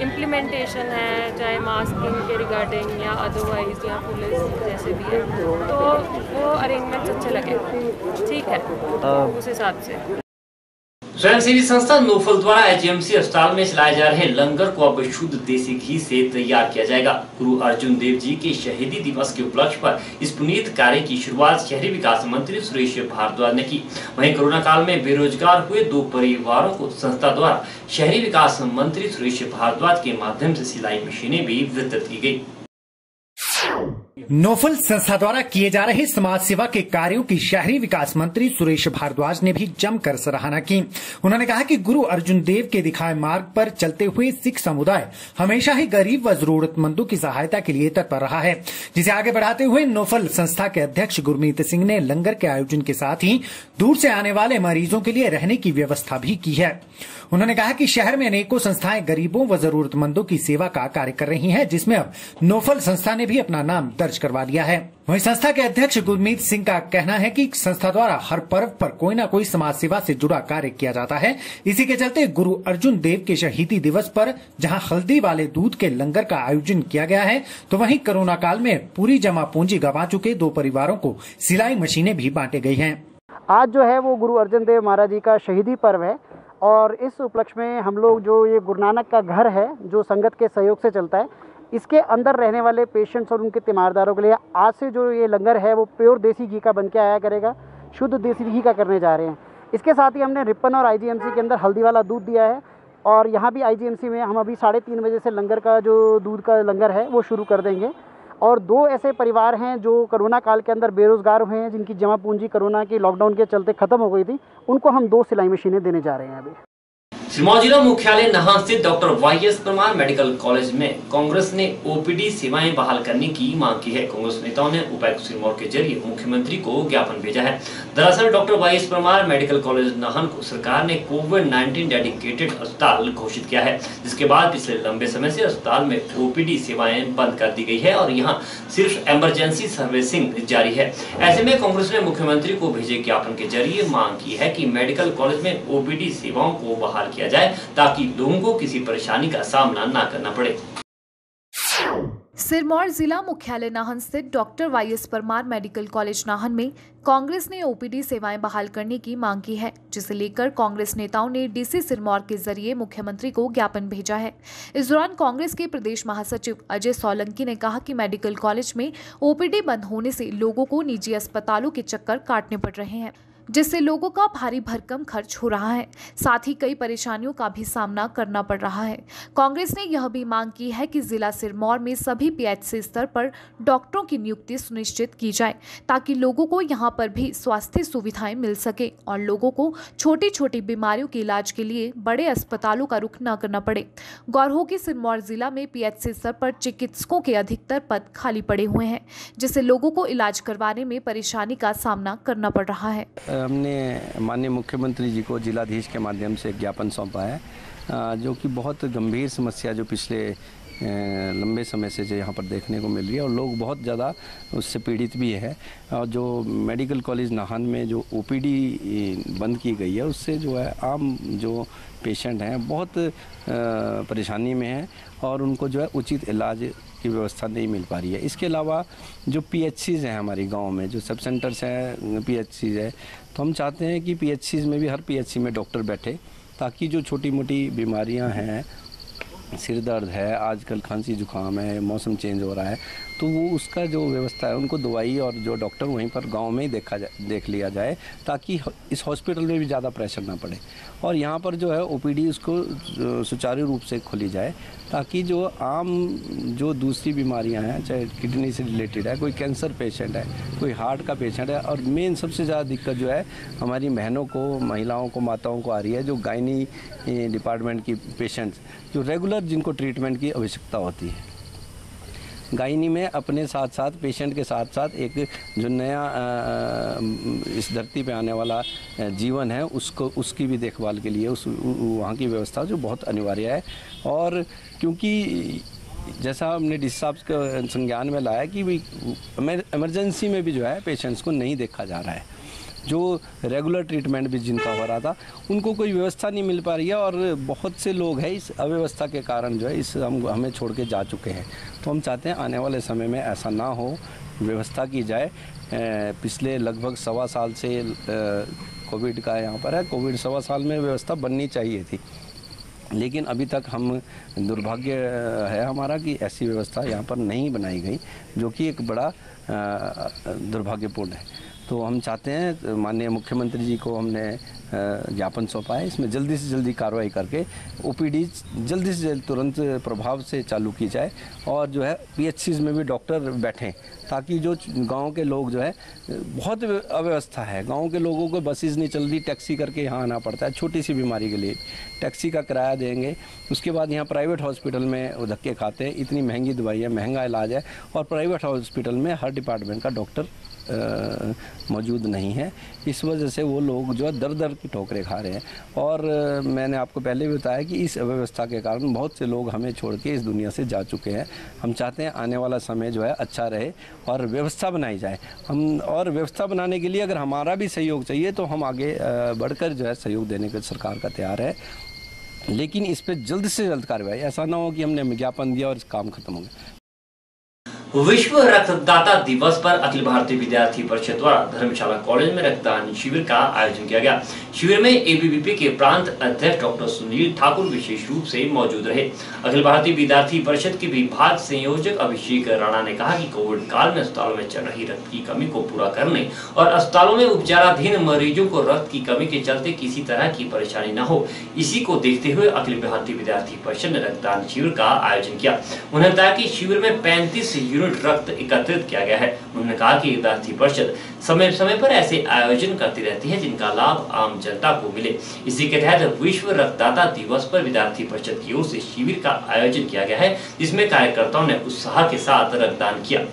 इम्प्लीमेंटेशन है, चाहे मास्किंग के रिगार्डिंग या अदरवाइज या पुलिस जैसे भी है, तो वो अरेंजमेंट्स अच्छे लगे, ठीक है उस हिसाब से। स्वयंसेवी संस्था नोफल द्वारा आईजीएमसी अस्पताल में चलाए जा रहे लंगर को अब शुद्ध देसी घी से तैयार किया जाएगा। गुरु अर्जुन देव जी के शहीदी दिवस के उपलक्ष्य पर इस पुनीत कार्य की शुरुआत शहरी विकास मंत्री सुरेश भारद्वाज ने की। वहीं कोरोना काल में बेरोजगार हुए 2 परिवारों को संस्था द्वारा शहरी विकास मंत्री सुरेश भारद्वाज के माध्यम से सिलाई मशीनें भी वितरित की गयी। नोफल संस्था द्वारा किए जा रहे समाज सेवा के कार्यों की शहरी विकास मंत्री सुरेश भारद्वाज ने भी जमकर सराहना की। उन्होंने कहा कि गुरु अर्जुन देव के दिखाए मार्ग पर चलते हुए सिख समुदाय हमेशा ही गरीब व जरूरतमंदों की सहायता के लिए तत्पर रहा है, जिसे आगे बढ़ाते हुए नोफल संस्था के अध्यक्ष गुरमीत सिंह ने लंगर के आयोजन के साथ ही दूर से आने वाले मरीजों के लिए रहने की व्यवस्था भी की है। उन्होंने कहा कि शहर में अनेकों संस्थाएं गरीबों व जरूरतमंदों की सेवा का कार्य कर रही हैं, जिसमें अब नोफल संस्था ने भी अपना नाम दर्ज करवा लिया है। वहीं संस्था के अध्यक्ष गुरमीत सिंह का कहना है कि संस्था द्वारा हर पर्व पर कोई न कोई समाज सेवा से जुड़ा कार्य किया जाता है। इसी के चलते गुरु अर्जुन देव के शहीदी दिवस पर जहां हल्दी वाले दूध के लंगर का आयोजन किया गया है, तो वहीं कोरोना काल में पूरी जमा पूंजी गंवा चुके 2 परिवारों को सिलाई मशीनें भी बांटे गई हैं। आज जो है वो गुरु अर्जुन देव महाराज जी का शहीदी पर्व है, और इस उपलक्ष्य में हम लोग जो ये गुरु नानक का घर है जो संगत के सहयोग से चलता है, इसके अंदर रहने वाले पेशेंट्स और उनके तीमारदारों के लिए आज से जो ये लंगर है वो प्योर देसी घी का बन के आया करेगा, शुद्ध देसी घी का करने जा रहे हैं। इसके साथ ही हमने रिपन और आईजीएमसी के अंदर हल्दी वाला दूध दिया है, और यहाँ भी आईजीएमसी में हम अभी 3:30 बजे से लंगर का जो दूध का लंगर है वो शुरू कर देंगे। और 2 ऐसे परिवार हैं जो कोरोना काल के अंदर बेरोजगार हुए हैं, जिनकी जमा पूंजी कोरोना के लॉकडाउन के चलते खत्म हो गई थी, उनको हम 2 सिलाई मशीनें देने जा रहे हैं। अभी सिरमौर जिला मुख्यालय नाहन स्थित doctor YS Parmar medical college में कांग्रेस ने ओपीडी सेवाएं बहाल करने की मांग की है। कांग्रेस नेताओं ने उपायुक्त सिरमौर के जरिए मुख्यमंत्री को ज्ञापन भेजा है। दरअसल doctor YS Parmar medical college Nahan को सरकार ने कोविड-19 डेडिकेटेड अस्पताल घोषित किया है, जिसके बाद पिछले लंबे समय से अस्पताल में ओपीडी सेवाएं बंद कर दी गई है और यहाँ सिर्फ इमरजेंसी सर्विसिंग जारी है। ऐसे में कांग्रेस ने मुख्यमंत्री को भेजे ज्ञापन के जरिए मांग की है कि मेडिकल कॉलेज में ओपीडी सेवाओं को बहाल किया जाए, ताकि लोगों को किसी परेशानी का सामना न करना पड़े। सिरमौर जिला मुख्यालय नाहन स्थित doctor YS Parmar medical college Nahan में कांग्रेस ने ओपीडी सेवाएं बहाल करने की मांग की है, जिसे लेकर कांग्रेस नेताओं ने डीसी सिरमौर के जरिए मुख्यमंत्री को ज्ञापन भेजा है। इस दौरान कांग्रेस के प्रदेश महासचिव अजय सोलंकी ने कहा कि मेडिकल कॉलेज में ओपीडी बंद होने से लोगों को निजी अस्पतालों के चक्कर काटने पड़ रहे हैं, जिससे लोगों का भारी भरकम खर्च हो रहा है, साथ ही कई परेशानियों का भी सामना करना पड़ रहा है। कांग्रेस ने यह भी मांग की है कि जिला सिरमौर में सभी पीएचसी स्तर पर डॉक्टरों की नियुक्ति सुनिश्चित की जाए, ताकि लोगों को यहां पर भी स्वास्थ्य सुविधाएं मिल सके और लोगों को छोटी छोटी बीमारियों के इलाज के लिए बड़े अस्पतालों का रुख न करना पड़े। गौर हो कि सिरमौर जिला में पीएचसी स्तर पर चिकित्सकों के अधिकतर पद खाली पड़े हुए हैं, जिससे लोगों को इलाज करवाने में परेशानी का सामना करना पड़ रहा है। हमने माननीय मुख्यमंत्री जी को जिलाधीश के माध्यम से ज्ञापन सौंपा है, जो कि बहुत गंभीर समस्या जो पिछले लंबे समय से जो यहाँ पर देखने को मिल रही है और लोग बहुत ज़्यादा उससे पीड़ित भी है। और जो मेडिकल कॉलेज नाहन में जो ओपीडी बंद की गई है उससे जो है आम जो पेशेंट हैं बहुत परेशानी में हैं और उनको जो है उचित इलाज की व्यवस्था नहीं मिल पा रही है। इसके अलावा जो पीएचसीज़ हैं हमारी गांव में, जो सब सेंटर्स हैं पीएचसीज़ है, तो हम चाहते हैं कि पीएचसीज़ में भी हर पीएचसी में डॉक्टर बैठे ताकि जो छोटी मोटी बीमारियां हैं, सिर दर्द है, आजकल खांसी जुकाम है, मौसम चेंज हो रहा है, तो वो उसका जो व्यवस्था है उनको दवाई और जो डॉक्टर वहीं पर गांव में ही देख लिया जाए ताकि इस हॉस्पिटल में भी ज़्यादा प्रेशर ना पड़े। और यहाँ पर जो है ओपीडी उसको सुचारू रूप से खोली जाए ताकि जो आम जो दूसरी बीमारियां हैं, चाहे किडनी से रिलेटेड है, कोई कैंसर पेशेंट है, कोई हार्ट का पेशेंट है, और मेन सबसे ज़्यादा दिक्कत जो है हमारी बहनों को, महिलाओं को, माताओं को आ रही है, जो गायनी डिपार्टमेंट की पेशेंट्स जो रेगुलर जिनको ट्रीटमेंट की आवश्यकता होती है। गायनी में अपने साथ साथ पेशेंट के साथ साथ एक जो नया इस धरती पे आने वाला जीवन है उसकी भी देखभाल के लिए वहाँ की व्यवस्था जो बहुत अनिवार्य है। और क्योंकि जैसा हमने डीसी साहब के संज्ञान में लाया कि इमरजेंसी में भी जो है पेशेंट्स को नहीं देखा जा रहा है, जो रेगुलर ट्रीटमेंट भी जिनका हो रहा था उनको कोई व्यवस्था नहीं मिल पा रही है और बहुत से लोग हैं इस अव्यवस्था के कारण जो है इस हमें छोड़ के जा चुके हैं। तो हम चाहते हैं आने वाले समय में ऐसा ना हो, व्यवस्था की जाए। पिछले लगभग 1.25 साल से कोविड का यहाँ पर है, कोविड 1.25 साल में व्यवस्था बननी चाहिए थी, लेकिन अभी तक हम दुर्भाग्य है हमारा कि ऐसी व्यवस्था यहाँ पर नहीं बनाई गई, जो कि एक बड़ा दुर्भाग्यपूर्ण है। तो हम चाहते हैं माननीय मुख्यमंत्री जी को हमने ज्ञापन सौंपा है, इसमें जल्दी से जल्दी कार्रवाई करके ओपीडी जल्दी से जल्द तुरंत प्रभाव से चालू की जाए और जो है पीएचसीज़ में भी डॉक्टर बैठें ताकि जो गांव के लोग जो है बहुत अव्यवस्था है, गांव के लोगों को बसेस नहीं चल रही, टैक्सी करके यहाँ आना पड़ता है छोटी सी बीमारी के लिए, टैक्सी का किराया देंगे, उसके बाद यहाँ प्राइवेट हॉस्पिटल में धक्के खाते हैं, इतनी महंगी दवाई है, महंगा इलाज है और प्राइवेट हॉस्पिटल में हर डिपार्टमेंट का डॉक्टर मौजूद नहीं है। इस वजह से वो लोग जो है दर दर की ठोकरें खा रहे हैं और मैंने आपको पहले भी बताया कि इस अव्यवस्था के कारण बहुत से लोग हमें छोड़ के इस दुनिया से जा चुके हैं। हम चाहते हैं आने वाला समय जो है अच्छा रहे और व्यवस्था बनाई जाए। और व्यवस्था बनाने के लिए अगर हमारा भी सहयोग चाहिए तो हम आगे बढ़कर जो है सहयोग देने के सरकार का तैयार है, लेकिन इस पर जल्द से जल्द कार्रवाई, ऐसा ना हो कि हमने विज्ञापन दिया और काम खत्म हो गया। विश्व रक्तदाता दिवस पर अखिल भारतीय विद्यार्थी परिषद द्वारा धर्मशाला कॉलेज में रक्तदान शिविर का आयोजन किया गया। शिविर में एबीवीपी के प्रांत अध्यक्ष डॉक्टर सुनील ठाकुर विशेष रूप से मौजूद रहे। अखिल भारतीय विद्यार्थी परिषद के विभाग संयोजक अभिषेक राणा ने कहा कि कोविड काल में अस्पतालों में चल रही रक्त की कमी को पूरा करने और अस्पतालों में उपचाराधीन मरीजों को रक्त की कमी के चलते किसी तरह की परेशानी न हो, इसी को देखते हुए अखिल भारतीय विद्यार्थी परिषद ने रक्तदान शिविर का आयोजन किया। उन्होंने बताया कि शिविर में 35 रक्त एकत्रित किया गया है। उन्होंने कहा कि विद्यार्थी परिषद समय समय पर ऐसे आयोजन करती रहती है जिनका लाभ आम जनता को मिले। इसी के तहत विश्व रक्तदाता दिवस पर विद्यार्थी परिषद की ओर से शिविर का आयोजन किया गया है, जिसमें कार्यकर्ताओं ने उत्साह के साथ रक्तदान किया।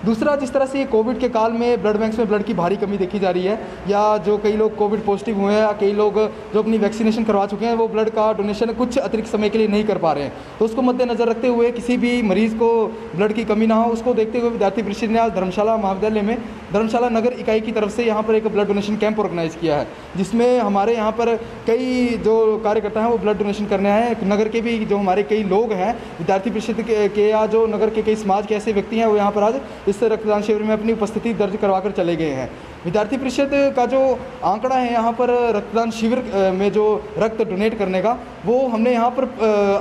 दूसरा, जिस तरह से कोविड के काल में ब्लड बैंक्स में ब्लड की भारी कमी देखी जा रही है, या जो कई लोग कोविड पॉजिटिव हुए हैं या कई लोग जो अपनी वैक्सीनेशन करवा चुके हैं वो ब्लड का डोनेशन कुछ अतिरिक्त समय के लिए नहीं कर पा रहे हैं, तो उसको मद्देनजर रखते हुए किसी भी मरीज़ को ब्लड की कमी ना हो, उसको देखते हुए विद्यार्थी परिषद ने आज धर्मशाला महाविद्यालय में धर्मशाला नगर इकाई की तरफ से यहाँ पर एक ब्लड डोनेशन कैंप ऑर्गेनाइज किया है, जिसमें हमारे यहाँ पर कई जो कार्यकर्ता हैं वो ब्लड डोनेशन करने आए हैं। नगर के भी जो हमारे कई लोग हैं विद्यार्थी परिषद के या जो नगर के कई समाज के ऐसे व्यक्ति हैं वो यहाँ पर आज इस रक्तदान शिविर में अपनी उपस्थिति दर्ज करवा कर चले गए हैं। विद्यार्थी परिषद का जो आंकड़ा है यहाँ पर रक्तदान शिविर में जो रक्त डोनेट करने का, वो हमने यहाँ पर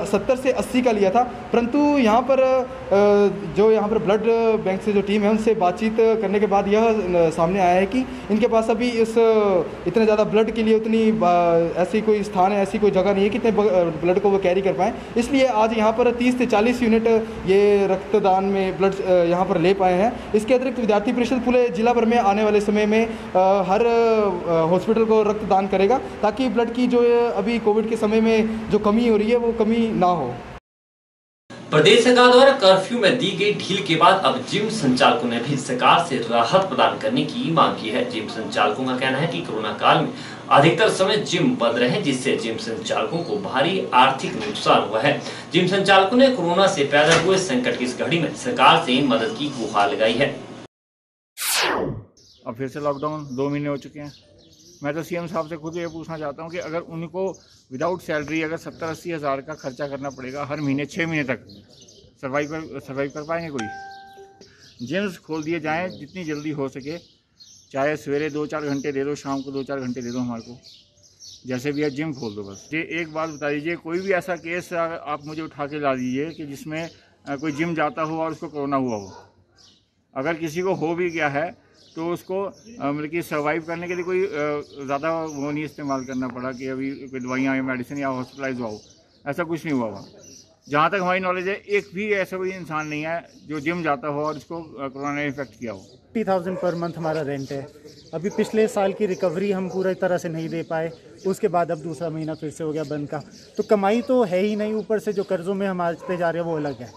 70 से 80 का लिया था, परंतु यहाँ पर जो यहाँ पर ब्लड बैंक से जो टीम है उनसे बातचीत करने के बाद यह सामने आया है कि इनके पास अभी इतने ज़्यादा ब्लड के लिए उतनी ऐसी कोई स्थान है, ऐसी कोई जगह नहीं है कि इतने ब्लड को वो कैरी कर पाएँ, इसलिए आज यहाँ पर 30 से 40 यूनिट ये रक्तदान में ब्लड यहाँ पर ले पाए हैं। इसके अतिरिक्त विद्यार्थी परिषद पूरे जिला भर में आने वाले समय में हर हॉस्पिटल को रक्तदान करेगा ताकि ब्लड की जो अभी कोविड के समय में जो कमी हो रही है वो कमी ना हो। प्रदेश सरकार द्वारा कर्फ्यू में दी गई ढील के बाद अब जिम संचालकों ने भी सरकार से राहत प्रदान करने की मांग की है। जिम संचालकों का कहना है कि कोरोना काल में अधिकतर समय जिम बंद रहे, जिससे जिम संचालकों को भारी आर्थिक नुकसान हुआ है। जिम संचालकों ने कोरोना से पैदा हुए संकट की इस घड़ी में सरकार से मदद की गुहार लगाई है। अब फिर से लॉकडाउन 2 महीने हो चुके हैं। मैं तो सीएम साहब से खुद ये पूछना चाहता हूँ कि अगर उनको विदाउट सैलरी अगर 70-80 हज़ार का खर्चा करना पड़ेगा हर महीने 6 महीने तक, सर्वाइव कर पाएंगे कोई? जिम्स खोल दिए जाएं जितनी जल्दी हो सके, चाहे सवेरे 2-4 घंटे दे दो, शाम को 2-4 घंटे दे दो हमारे को, जैसे भी है जिम खोल दो बस। ये एक बात बता दीजिए, कोई भी ऐसा केस आप मुझे उठा के ला दीजिए कि जिसमें कोई जिम जाता हो और उसको कोरोना हुआ हो। अगर किसी को हो भी गया है तो उसको मतलब कि सर्वाइव करने के लिए कोई ज़्यादा वो नहीं इस्तेमाल करना पड़ा कि अभी कोई दवाइयाँ या मेडिसिन या हॉस्पिटलाइज हुआ हो, ऐसा कुछ नहीं हुआ। जहाँ तक हमारी नॉलेज है एक भी ऐसा कोई इंसान नहीं है जो जिम जाता हो और उसको कोरोना ने इफेक्ट किया हो। 50,000 पर मंथ हमारा रेंट है। अभी पिछले साल की रिकवरी हम पूरी तरह से नहीं दे पाए, उसके बाद अब दूसरा महीना फिर से हो गया बंद का, तो कमाई तो है ही नहीं, ऊपर से जो कर्ज़ों में हमारे पे जा रहे हैं वो अलग है।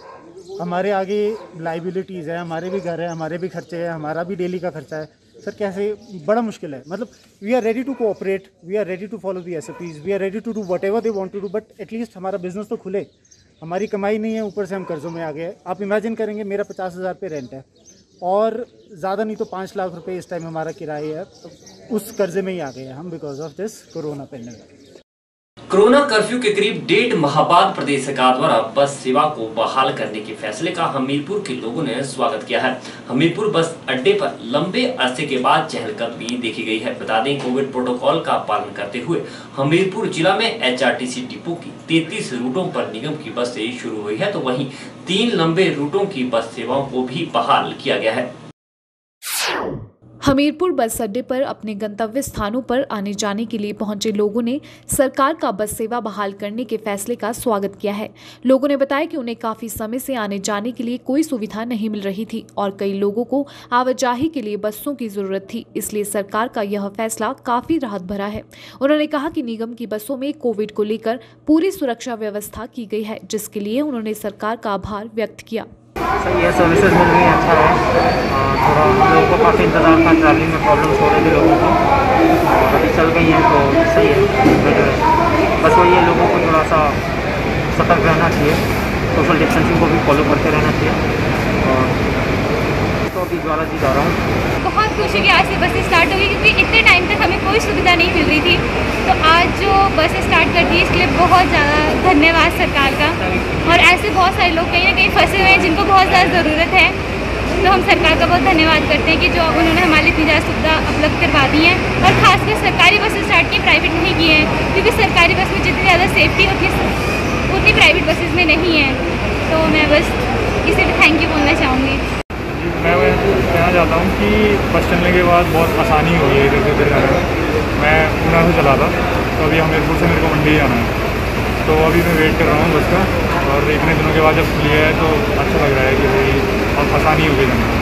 हमारे आगे लाइबिलिटीज़ है, हमारे भी घर है, हमारे भी खर्चे हैं, हमारा भी डेली का खर्चा है। सर कैसे, बड़ा मुश्किल है। मतलब we are ready to cooperate, we are ready to follow the SOPs, we are ready to do whatever they want to do, but at least हमारा बिजनेस तो खुले। हमारी कमाई नहीं है, ऊपर से हम कर्ज़ों में आ गए। आप इमेजिन करेंगे मेरा 50,000 पे रेंट है और ज़्यादा नहीं तो 5 लाख रुपए इस टाइम हमारा किराया है, तो उस कर्जे में ही आ गए हैं हम because of this corona pandemic. Corona curfew के करीब 1.5 माह बाद प्रदेश सरकार द्वारा बस सेवा को बहाल करने के फैसले का हमीरपुर के लोगों ने स्वागत किया है। हमीरपुर बस अड्डे पर लंबे अरसे के बाद चहलकदमी देखी गई है। बता दें, कोविड प्रोटोकॉल का पालन करते हुए हमीरपुर जिला में HRTC डिपो की 33 रूटों पर निगम की बसें शुरू हुई है, तो वहीं 3 लंबे रूटों की बस सेवाओं को भी बहाल किया गया है। हमीरपुर बस अड्डे पर अपने गंतव्य स्थानों पर आने जाने के लिए पहुंचे लोगों ने सरकार का बस सेवा बहाल करने के फैसले का स्वागत किया है। लोगों ने बताया कि उन्हें काफी समय से आने जाने के लिए कोई सुविधा नहीं मिल रही थी और कई लोगों को आवाजाही के लिए बसों की जरूरत थी, इसलिए सरकार का यह फैसला काफी राहत भरा है। उन्होंने कहा कि निगम की बसों में कोविड को लेकर पूरी सुरक्षा व्यवस्था की गई है, जिसके लिए उन्होंने सरकार का आभार व्यक्त किया। सही है, सर्विसेज मिल रही है, अच्छा है। थोड़ा लोगों को काफ़ी इंतजार था, ट्रैवलिंग में प्रॉब्लम्स हो रहे थे लोगों को, और अभी चल गई हैं तो सही है। बस वही है, लोगों को थोड़ा सा सतर्क रहना चाहिए, सोशल डिस्टेंसिंग को भी फॉलो करते रहना चाहिए। और तो अभी ज्वाला जी जा रहा हूँ। बहुत खुशी कि आज से बसें स्टार्ट हो गई, क्योंकि इतने टाइम तक हमें कोई सुविधा नहीं मिल रही थी, तो आज जो बसें स्टार्ट कर दी इसके लिए बहुत ज़्यादा धन्यवाद सरकार का। और ऐसे बहुत सारे लोग कहीं ना कहीं फंसे हुए हैं जिनको बहुत ज़्यादा ज़रूरत है, तो हम सरकार का बहुत धन्यवाद करते हैं कि जो उन्होंने हमारे लिए इतनी ज़्यादा सुविधा उपलब्ध करवा दी है। और खासकर सरकारी बसें स्टार्ट की, प्राइवेट नहीं की हैं, क्योंकि सरकारी बस में जितनी ज़्यादा सेफ्टी उतनी प्राइवेट बसेज में नहीं है। तो मैं बस इसे भी थैंक यू बोलना चाहूँगी। मैं कहना चाहता हूँ कि बस चलने के बाद बहुत आसानी हुई है इधर उधर जाने में। मैं पूना से चला था, तो अभी हमीरपुर से मेरे को मंडी जाना है, तो अभी मैं वेट कर रहा हूँ बस का, और इतने दिनों के बाद जब खुली है तो अच्छा लग रहा है कि भाई अब आसानी हो गई जाने।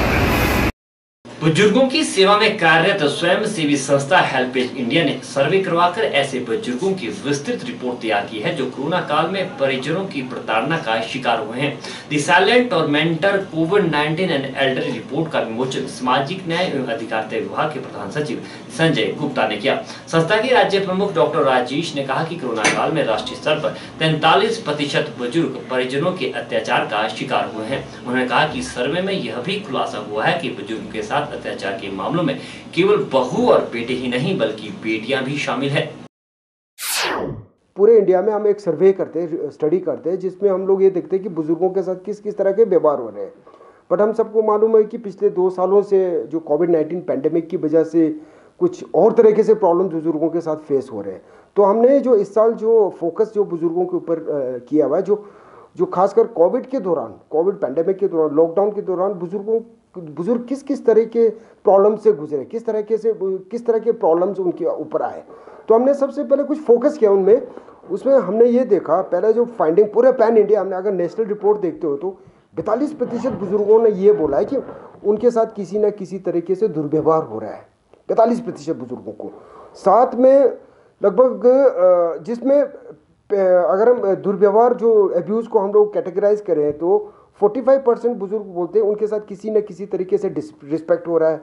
बुजुर्गों की सेवा में कार्यरत स्वयं सेवी संस्था हेल्पेज इंडिया ने सर्वे करवाकर ऐसे बुजुर्गों की विस्तृत रिपोर्ट तैयार की है जो कोरोना काल में परिजनों की प्रताड़ना का शिकार हुए हैं। द साइलेंट और mentor covid and elderly report का विमोचन सामाजिक न्याय एवं अधिकारिता विभाग के प्रधान सचिव संजय गुप्ता ने किया। संस्था के राज्य प्रमुख डॉक्टर राजेश ने कहा कि कोरोना काल में राष्ट्रीय स्तर पर 43% बुजुर्ग परिजनों के अत्याचार का शिकार हुए हैं। उन्होंने कहा कि सर्वे में यह भी खुलासा हुआ है कि बुजुर्ग के साथ अत्याचार के मामलों में केवल बहू और बेटे ही नहीं बल्कि बेटियां भी शामिल है। पूरे इंडिया में हम एक सर्वे करते हैं, स्टडी करते हैं, जिसमें हम लोग ये देखते हैं कि बुजुर्गों के साथ किस किस तरह के व्यवहार हो रहे हैं। बट हम सबको मालूम है कि पिछले 2 सालों से जो कोविड-19 पैंडेमिक की वजह से कुछ और तरीके से प्रॉब्लम बुजुर्गों के साथ फेस हो रहे हैं। तो हमने जो इस साल जो फोकस जो बुजुर्गों के ऊपर किया हुआ है, जो खासकर कोविड के दौरान, कोविड पैंडेमिक के दौरान, लॉकडाउन के दौरान बुजुर्ग किस किस तरह के प्रॉब्लम से गुजरे, किस तरह के प्रॉब्लम्स उनके ऊपर आए, तो हमने सबसे पहले कुछ फोकस किया उनमें। उसमें हमने ये देखा, पहले जो फाइंडिंग पूरे पैन इंडिया, हमने अगर नेशनल रिपोर्ट देखते हो तो 42% बुजुर्गों ने ये बोला है कि उनके साथ किसी न किसी तरीके से दुर्व्यवहार हो रहा है, 45% बुजुर्गों को। साथ में लगभग जिसमें अगर हम दुर्व्यवहार जो एब्यूज़ को हम लोग कैटेगराइज करें तो 45% बुजुर्ग बोलते हैं उनके साथ किसी न किसी तरीके से डिसरिस्पेक्ट हो रहा है,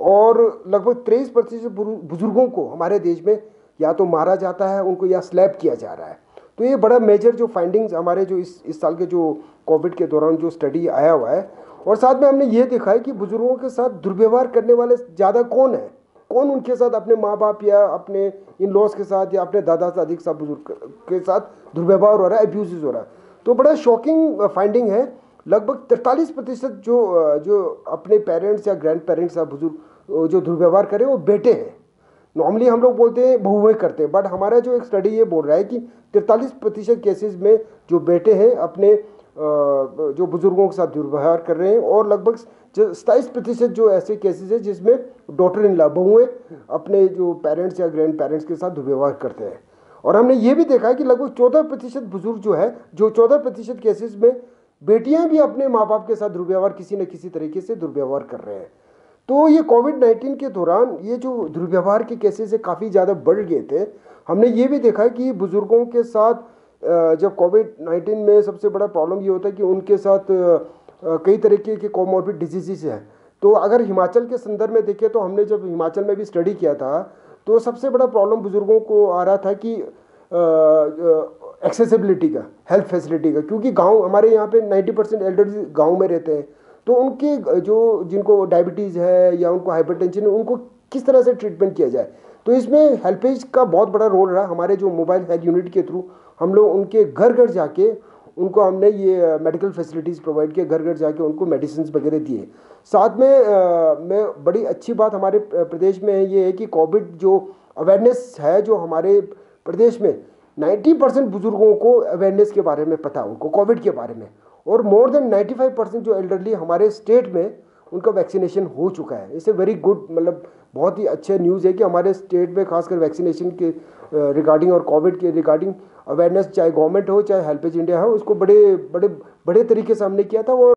और लगभग 23% बुजुर्गों को हमारे देश में या तो मारा जाता है, उनको या स्लैब किया जा रहा है। तो ये बड़ा मेजर जो फाइंडिंग्स हमारे जो इस साल के जो कोविड के दौरान जो स्टडी आया हुआ है, और साथ में हमने ये देखा है कि बुजुर्गों के साथ दुर्व्यवहार करने वाले ज़्यादा कौन है, कौन उनके साथ अपने माँ बाप या अपने इन लॉज के साथ या अपने दादा दादी के साथ बुजुर्ग के साथ दुर्व्यवहार हो रहा है, एब्यूज़ हो रहा है। तो बड़ा शॉकिंग फाइंडिंग है। लगभग 43% जो अपने पेरेंट्स या ग्रैंड पेरेंट्स या बुजुर्ग जो दुर्व्यवहार करें वो बेटे हैं। नॉर्मली हम लोग बोलते हैं बहुएं करते हैं, बट हमारा जो एक स्टडी ये बोल रहा है कि 43% केसेस में जो बेटे हैं अपने जो बुजुर्गों के साथ दुर्व्यवहार कर रहे हैं, और लगभग 27% जो ऐसे केसेस हैं जिसमें डॉटर इन लॉ बहुएं अपने जो पेरेंट्स या ग्रैंड पेरेंट्स के साथ दुर्व्यवहार करते हैं। और हमने ये भी देखा है कि लगभग 14% बुजुर्ग जो है, जो 14% केसेस में बेटियां भी अपने माँ बाप के साथ दुर्व्यवहार किसी न किसी तरीके से दुर्व्यवहार कर रहे हैं। तो ये कोविड-19 के दौरान ये जो दुर्व्यवहार के केसेस है काफ़ी ज़्यादा बढ़ गए थे। हमने ये भी देखा है कि बुज़ुर्गों के साथ जब कोविड-19 में सबसे बड़ा प्रॉब्लम ये होता है कि उनके साथ कई तरीके के कोमॉर्बिड डिजीज़ हैं। तो अगर हिमाचल के संदर्भ में देखें तो हमने जब हिमाचल में भी स्टडी किया था तो सबसे बड़ा प्रॉब्लम बुज़ुर्गों को आ रहा था कि एक्सेसिबिलिटी का, हेल्थ फैसिलिटी का, क्योंकि गाँव हमारे यहाँ पे 90% एल्डर्स गाँव में रहते हैं। तो उनके जो जिनको डायबिटीज़ है या उनको हाइपरटेंशन है, उनको किस तरह से ट्रीटमेंट किया जाए। तो इसमें हेल्पेज का बहुत बड़ा रोल रहा। हमारे जो मोबाइल हेल्थ यूनिट के थ्रू हम लोग उनके घर घर जाके उनको हमने ये मेडिकल फैसिलिटीज़ प्रोवाइड किए, घर घर जाके उनको मेडिसिन वगैरह दिए। साथ में बड़ी अच्छी बात हमारे प्रदेश में ये है कि कोविड जो अवेयरनेस है, जो हमारे प्रदेश में 90% बुजुर्गों को अवेयरनेस के बारे में पता, उनको कोविड के बारे में, और मोर देन 95% जो एल्डरली हमारे स्टेट में उनका वैक्सीनेशन हो चुका है। इससे वेरी गुड, मतलब बहुत ही अच्छे न्यूज़ है कि हमारे स्टेट में खासकर वैक्सीनेशन के रिगार्डिंग और कोविड के रिगार्डिंग अवेयरनेस, चाहे गवर्नमेंट हो चाहे हेल्पेज इंडिया हो, उसको बड़े तरीके से हमने किया था। और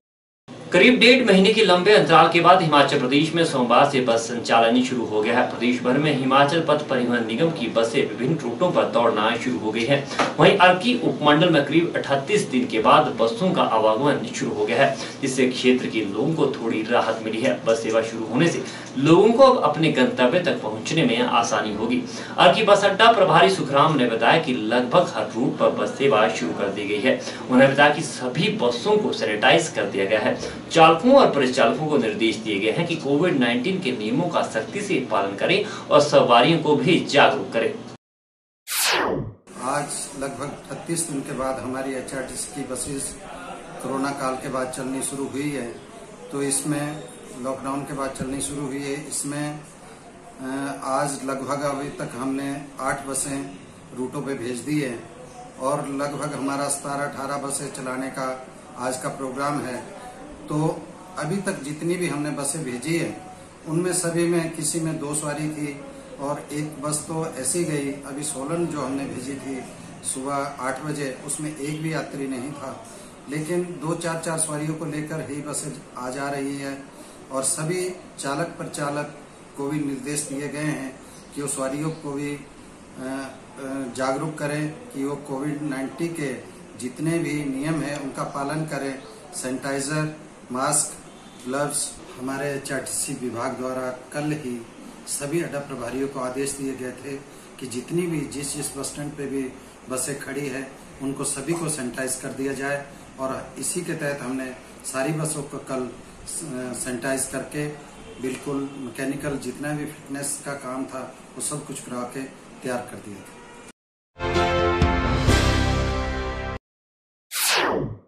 करीब 1.5 महीने के लंबे अंतराल के बाद हिमाचल प्रदेश में सोमवार से बस संचालन शुरू हो गया है। प्रदेश भर में हिमाचल पथ परिवहन निगम की बसें विभिन्न रूटों पर दौड़ना शुरू हो गई हैं। वहीं अर्की उपमंडल में करीब 38 दिन के बाद बसों का आवागमन शुरू हो गया है, जिससे क्षेत्र के लोगों को थोड़ी राहत मिली है। बस सेवा शुरू होने से लोगों को अब अपने गंतव्य तक पहुँचने में आसानी होगी। अर्की बस अड्डा प्रभारी सुखराम ने बताया कि लगभग हर रूट पर बस सेवा शुरू कर दी गई है। उन्होंने बताया कि सभी बसों को सैनिटाइज कर दिया गया है। चालकों और परिचालकों को निर्देश दिए गए हैं कि कोविड-19 के नियमों का सख्ती से पालन करें और सवारियों को भी जागरूक करें। आज लगभग 38 दिन के बाद हमारी HRTC की बसेस कोरोना काल के बाद चलनी शुरू हुई है। तो इसमें लॉकडाउन के बाद चलनी शुरू हुई है। इसमें आज लगभग अभी तक हमने 8 बसें रूटों पे भेज दी है, और लगभग हमारा 17-18 बसें चलाने का आज का प्रोग्राम है। तो अभी तक जितनी भी हमने बसें भेजी है उनमें सभी में किसी में 2 सवारी थी, और एक बस तो ऐसी गई। अभी सोलन जो हमने भेजी थी सुबह 8 बजे, उसमें एक भी यात्री नहीं था, लेकिन 2-4 सवारियों को लेकर ही बसें आ जा रही है। और सभी चालक परिचालक को भी निर्देश दिए गए हैं कि वो सवारियों को भी जागरूक करें कि वो कोविड-19 के जितने भी नियम हैं उनका पालन करें। Sanitiser, mask, gloves. हमारे HRTC विभाग द्वारा कल ही सभी अड्डा प्रभारियों को आदेश दिए गए थे कि जितनी भी जिस बस स्टैंड पे भी बसें खड़ी है उनको सभी को सैनिटाइज कर दिया जाए। और इसी के तहत हमने सारी बसों को कल सैनिटाइज करके बिल्कुल मैकेनिकल जितना भी फिटनेस का काम था वो सब कुछ करा के तैयार कर दिया था।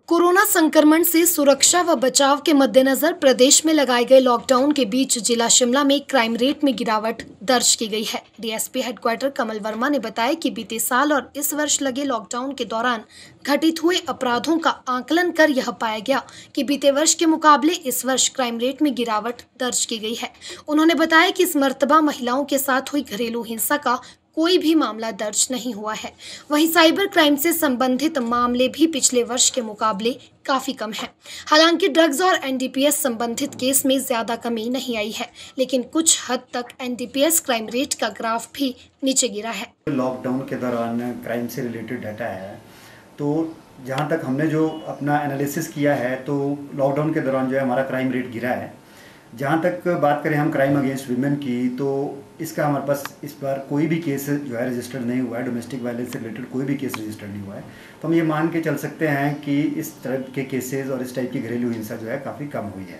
कोरोना संक्रमण से सुरक्षा व बचाव के मद्देनजर प्रदेश में लगाए गए लॉकडाउन के बीच जिला शिमला में क्राइम रेट में गिरावट दर्ज की गई है। डीएसपी हेडक्वार्टर कमल वर्मा ने बताया कि बीते साल और इस वर्ष लगे लॉकडाउन के दौरान घटित हुए अपराधों का आकलन कर यह पाया गया कि बीते वर्ष के मुकाबले इस वर्ष क्राइम रेट में गिरावट दर्ज की गई है। उन्होंने बताया कि इस मर्तबा महिलाओं के साथ हुई घरेलू हिंसा का कोई भी मामला दर्ज नहीं हुआ है। वहीं साइबर क्राइम से संबंधित मामले भी पिछले वर्ष के मुकाबले काफी कम है। हालांकि ड्रग्स और एनडीपीएस संबंधित केस में ज्यादा कमी नहीं आई है, लेकिन कुछ हद तक एनडीपीएस क्राइम रेट का ग्राफ भी नीचे गिरा है। लॉकडाउन के दौरान क्राइम से रिलेटेड डाटा है, तो जहाँ तक हमने जो अपना एनालिसिस किया है तो लॉकडाउन के दौरान जो है हमारा क्राइम रेट गिरा है। जहाँ तक बात करें हम क्राइम अगेंस्ट वीमेन की, तो इसका हमारे पास इस बार कोई भी केस जो है रजिस्टर्ड नहीं हुआ है। डोमेस्टिक वायलेंस से रिलेटेड कोई भी केस रजिस्टर्ड नहीं हुआ है। तो हम ये मान के चल सकते हैं कि इस तरह के केसेस और इस टाइप की घरेलू हिंसा जो है काफ़ी कम हुई है।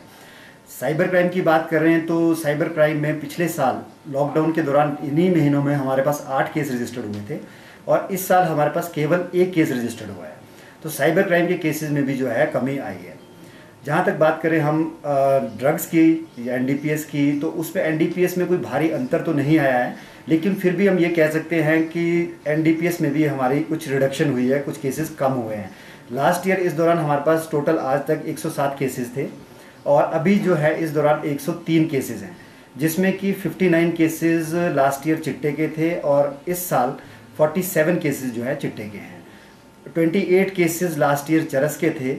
साइबर क्राइम की बात कर रहे हैं तो साइबर क्राइम में पिछले साल लॉकडाउन के दौरान इन्हीं महीनों में हमारे पास 8 केस रजिस्टर्ड हुए थे और इस साल हमारे पास केवल 1 केस रजिस्टर्ड हुआ है। तो साइबर क्राइम के केसेस में भी जो है कमी आई है। जहाँ तक बात करें हम ड्रग्स की या एनडीपीएस की, तो उस पर एनडीपीएस में कोई भारी अंतर तो नहीं आया है, लेकिन फिर भी हम ये कह सकते हैं कि एनडीपीएस में भी हमारी कुछ रिडक्शन हुई है, कुछ केसेस कम हुए हैं। लास्ट ईयर इस दौरान हमारे पास टोटल आज तक 107 केसेस थे और अभी जो है इस दौरान 103 केसेस हैं, जिसमें कि 59 केसेस लास्ट ईयर चिट्टे के थे और इस साल 47 केसेस जो है चिट्टे के हैं। 28 केसेस लास्ट ईयर चरस के थे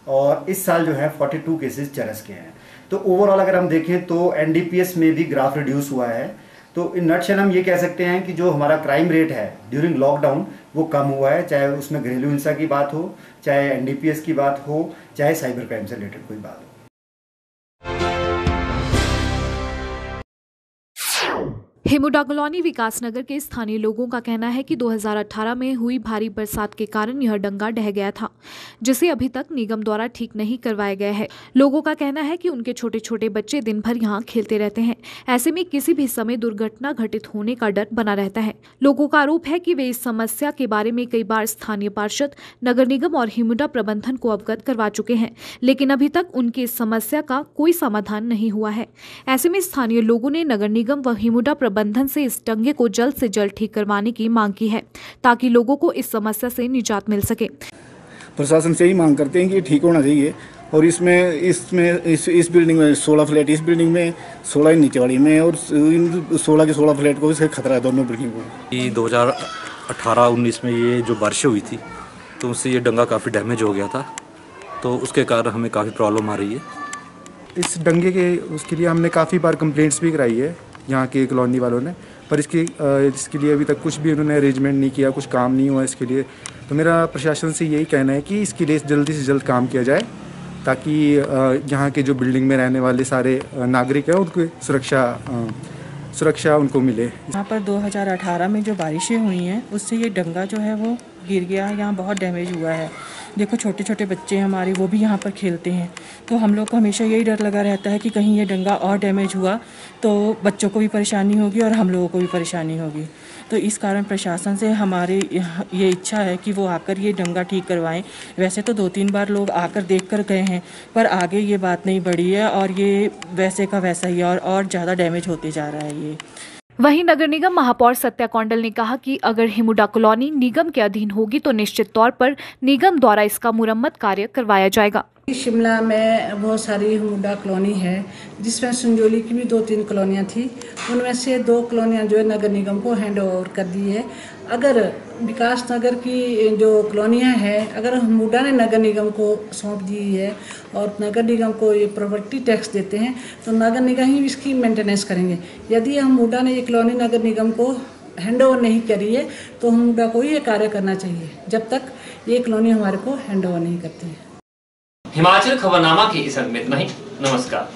और इस साल जो है 42 केसेस चरस के हैं। तो ओवरऑल अगर हम देखें तो एनडीपीएस में भी ग्राफ रिड्यूस हुआ है। तो इन नटशेल हम ये कह सकते हैं कि जो हमारा क्राइम रेट है ड्यूरिंग लॉकडाउन वो कम हुआ है, चाहे उसमें घरेलू हिंसा की बात हो, चाहे एनडीपीएस की बात हो, चाहे साइबर क्राइम से रिलेटेड कोई बात हो। हिमुडा कॉलोनी विकासनगर के स्थानीय लोगों का कहना है कि 2018 में हुई भारी बरसात के कारण यह डंगा ढह गया था, जिसे अभी तक निगम द्वारा ठीक नहीं करवाया गया है। लोगों का कहना है कि उनके छोटे छोटे बच्चे दिन भर यहां खेलते रहते हैं। ऐसे में किसी भी समय दुर्घटना घटित होने का डर बना रहता है। लोगों का आरोप है कि वे इस समस्या के बारे में कई बार स्थानीय पार्षद, नगर निगम और हिमुडा प्रबंधन को अवगत करवा चुके हैं, लेकिन अभी तक उनकी इस समस्या का कोई समाधान नहीं हुआ है। ऐसे में स्थानीय लोगों ने नगर निगम व हिमुडा प्रबंधन से इस डंगे को जल्द से जल्द ठीक करवाने की मांग की है, ताकि लोगों को इस समस्या से निजात मिल सके। प्रशासन से ही मांग करते हैं कि ठीक होना चाहिए और इसमें इस बिल्डिंग में 16 फ्लैट, इस बिल्डिंग में 16 नीचे वाली में और 16 के 16 फ्लैट को इससे खतरा है दोनों बिल्डिंग को। 2018-19 में ये जो बारिश हुई थी तो उससे ये डंगा काफ़ी डैमेज हो गया था, तो उसके कारण हमें काफ़ी प्रॉब्लम आ रही है। इस डंगे के उसके लिए हमने काफ़ी बार कंप्लेंट्स भी कराई है यहाँ के कॉलोनी वालों ने, पर इसके लिए अभी तक कुछ भी उन्होंने अरेंजमेंट नहीं किया, कुछ काम नहीं हुआ इसके लिए। तो मेरा प्रशासन से यही कहना है कि इसके लिए जल्दी से जल्द काम किया जाए, ताकि यहाँ के जो बिल्डिंग में रहने वाले सारे नागरिक हैं उनको सुरक्षा उनको मिले। यहाँ पर 2018 में जो बारिशें हुई हैं उससे ये डंगा जो है वो गिर गया, यहाँ बहुत डैमेज हुआ है। देखो छोटे छोटे बच्चे हमारे वो भी यहाँ पर खेलते हैं, तो हम लोग को हमेशा यही डर लगा रहता है कि कहीं ये डंगा और डैमेज हुआ तो बच्चों को भी परेशानी होगी और हम लोगों को भी परेशानी होगी। तो इस कारण प्रशासन से हमारी ये इच्छा है कि वो आकर ये डंगा ठीक करवाएं। वैसे तो 2-3 बार लोग आकर देख कर गए हैं, पर आगे ये बात नहीं बढ़ी है और ये वैसे का वैसा ही और ज़्यादा डैमेज होते जा रहा है ये। वहीं नगर निगम महापौर सत्या कौंडल ने कहा कि अगर हिमुडा कॉलोनी निगम के अधीन होगी तो निश्चित तौर पर निगम द्वारा इसका मुरम्मत कार्य करवाया जाएगा। शिमला में बहुत सारी हिमुडा कॉलोनी है, जिसमें संजोली की भी 2-3 कॉलोनियाँ थी। उनमें से 2 कॉलोनियाँ जो है नगर निगम को हैंड ओवर कर दी है। अगर विकास नगर की जो कॉलोनियाँ हैं, अगर हिमुडा ने नगर निगम को सौंप दी है और नगर निगम को ये प्रॉपर्टी टैक्स देते हैं, तो नगर निगम ही इसकी मेंटेनेंस करेंगे। यदि हिमुडा ने ये कॉलोनी नगर निगम को हैंड ओवर नहीं करी है तो हिमुडा को ये कार्य करना चाहिए जब तक ये कॉलोनी हमारे को हैंड ओवर नहीं करती है। हिमाचल खबरनामा के इस अंक में इतना ही। नमस्कार।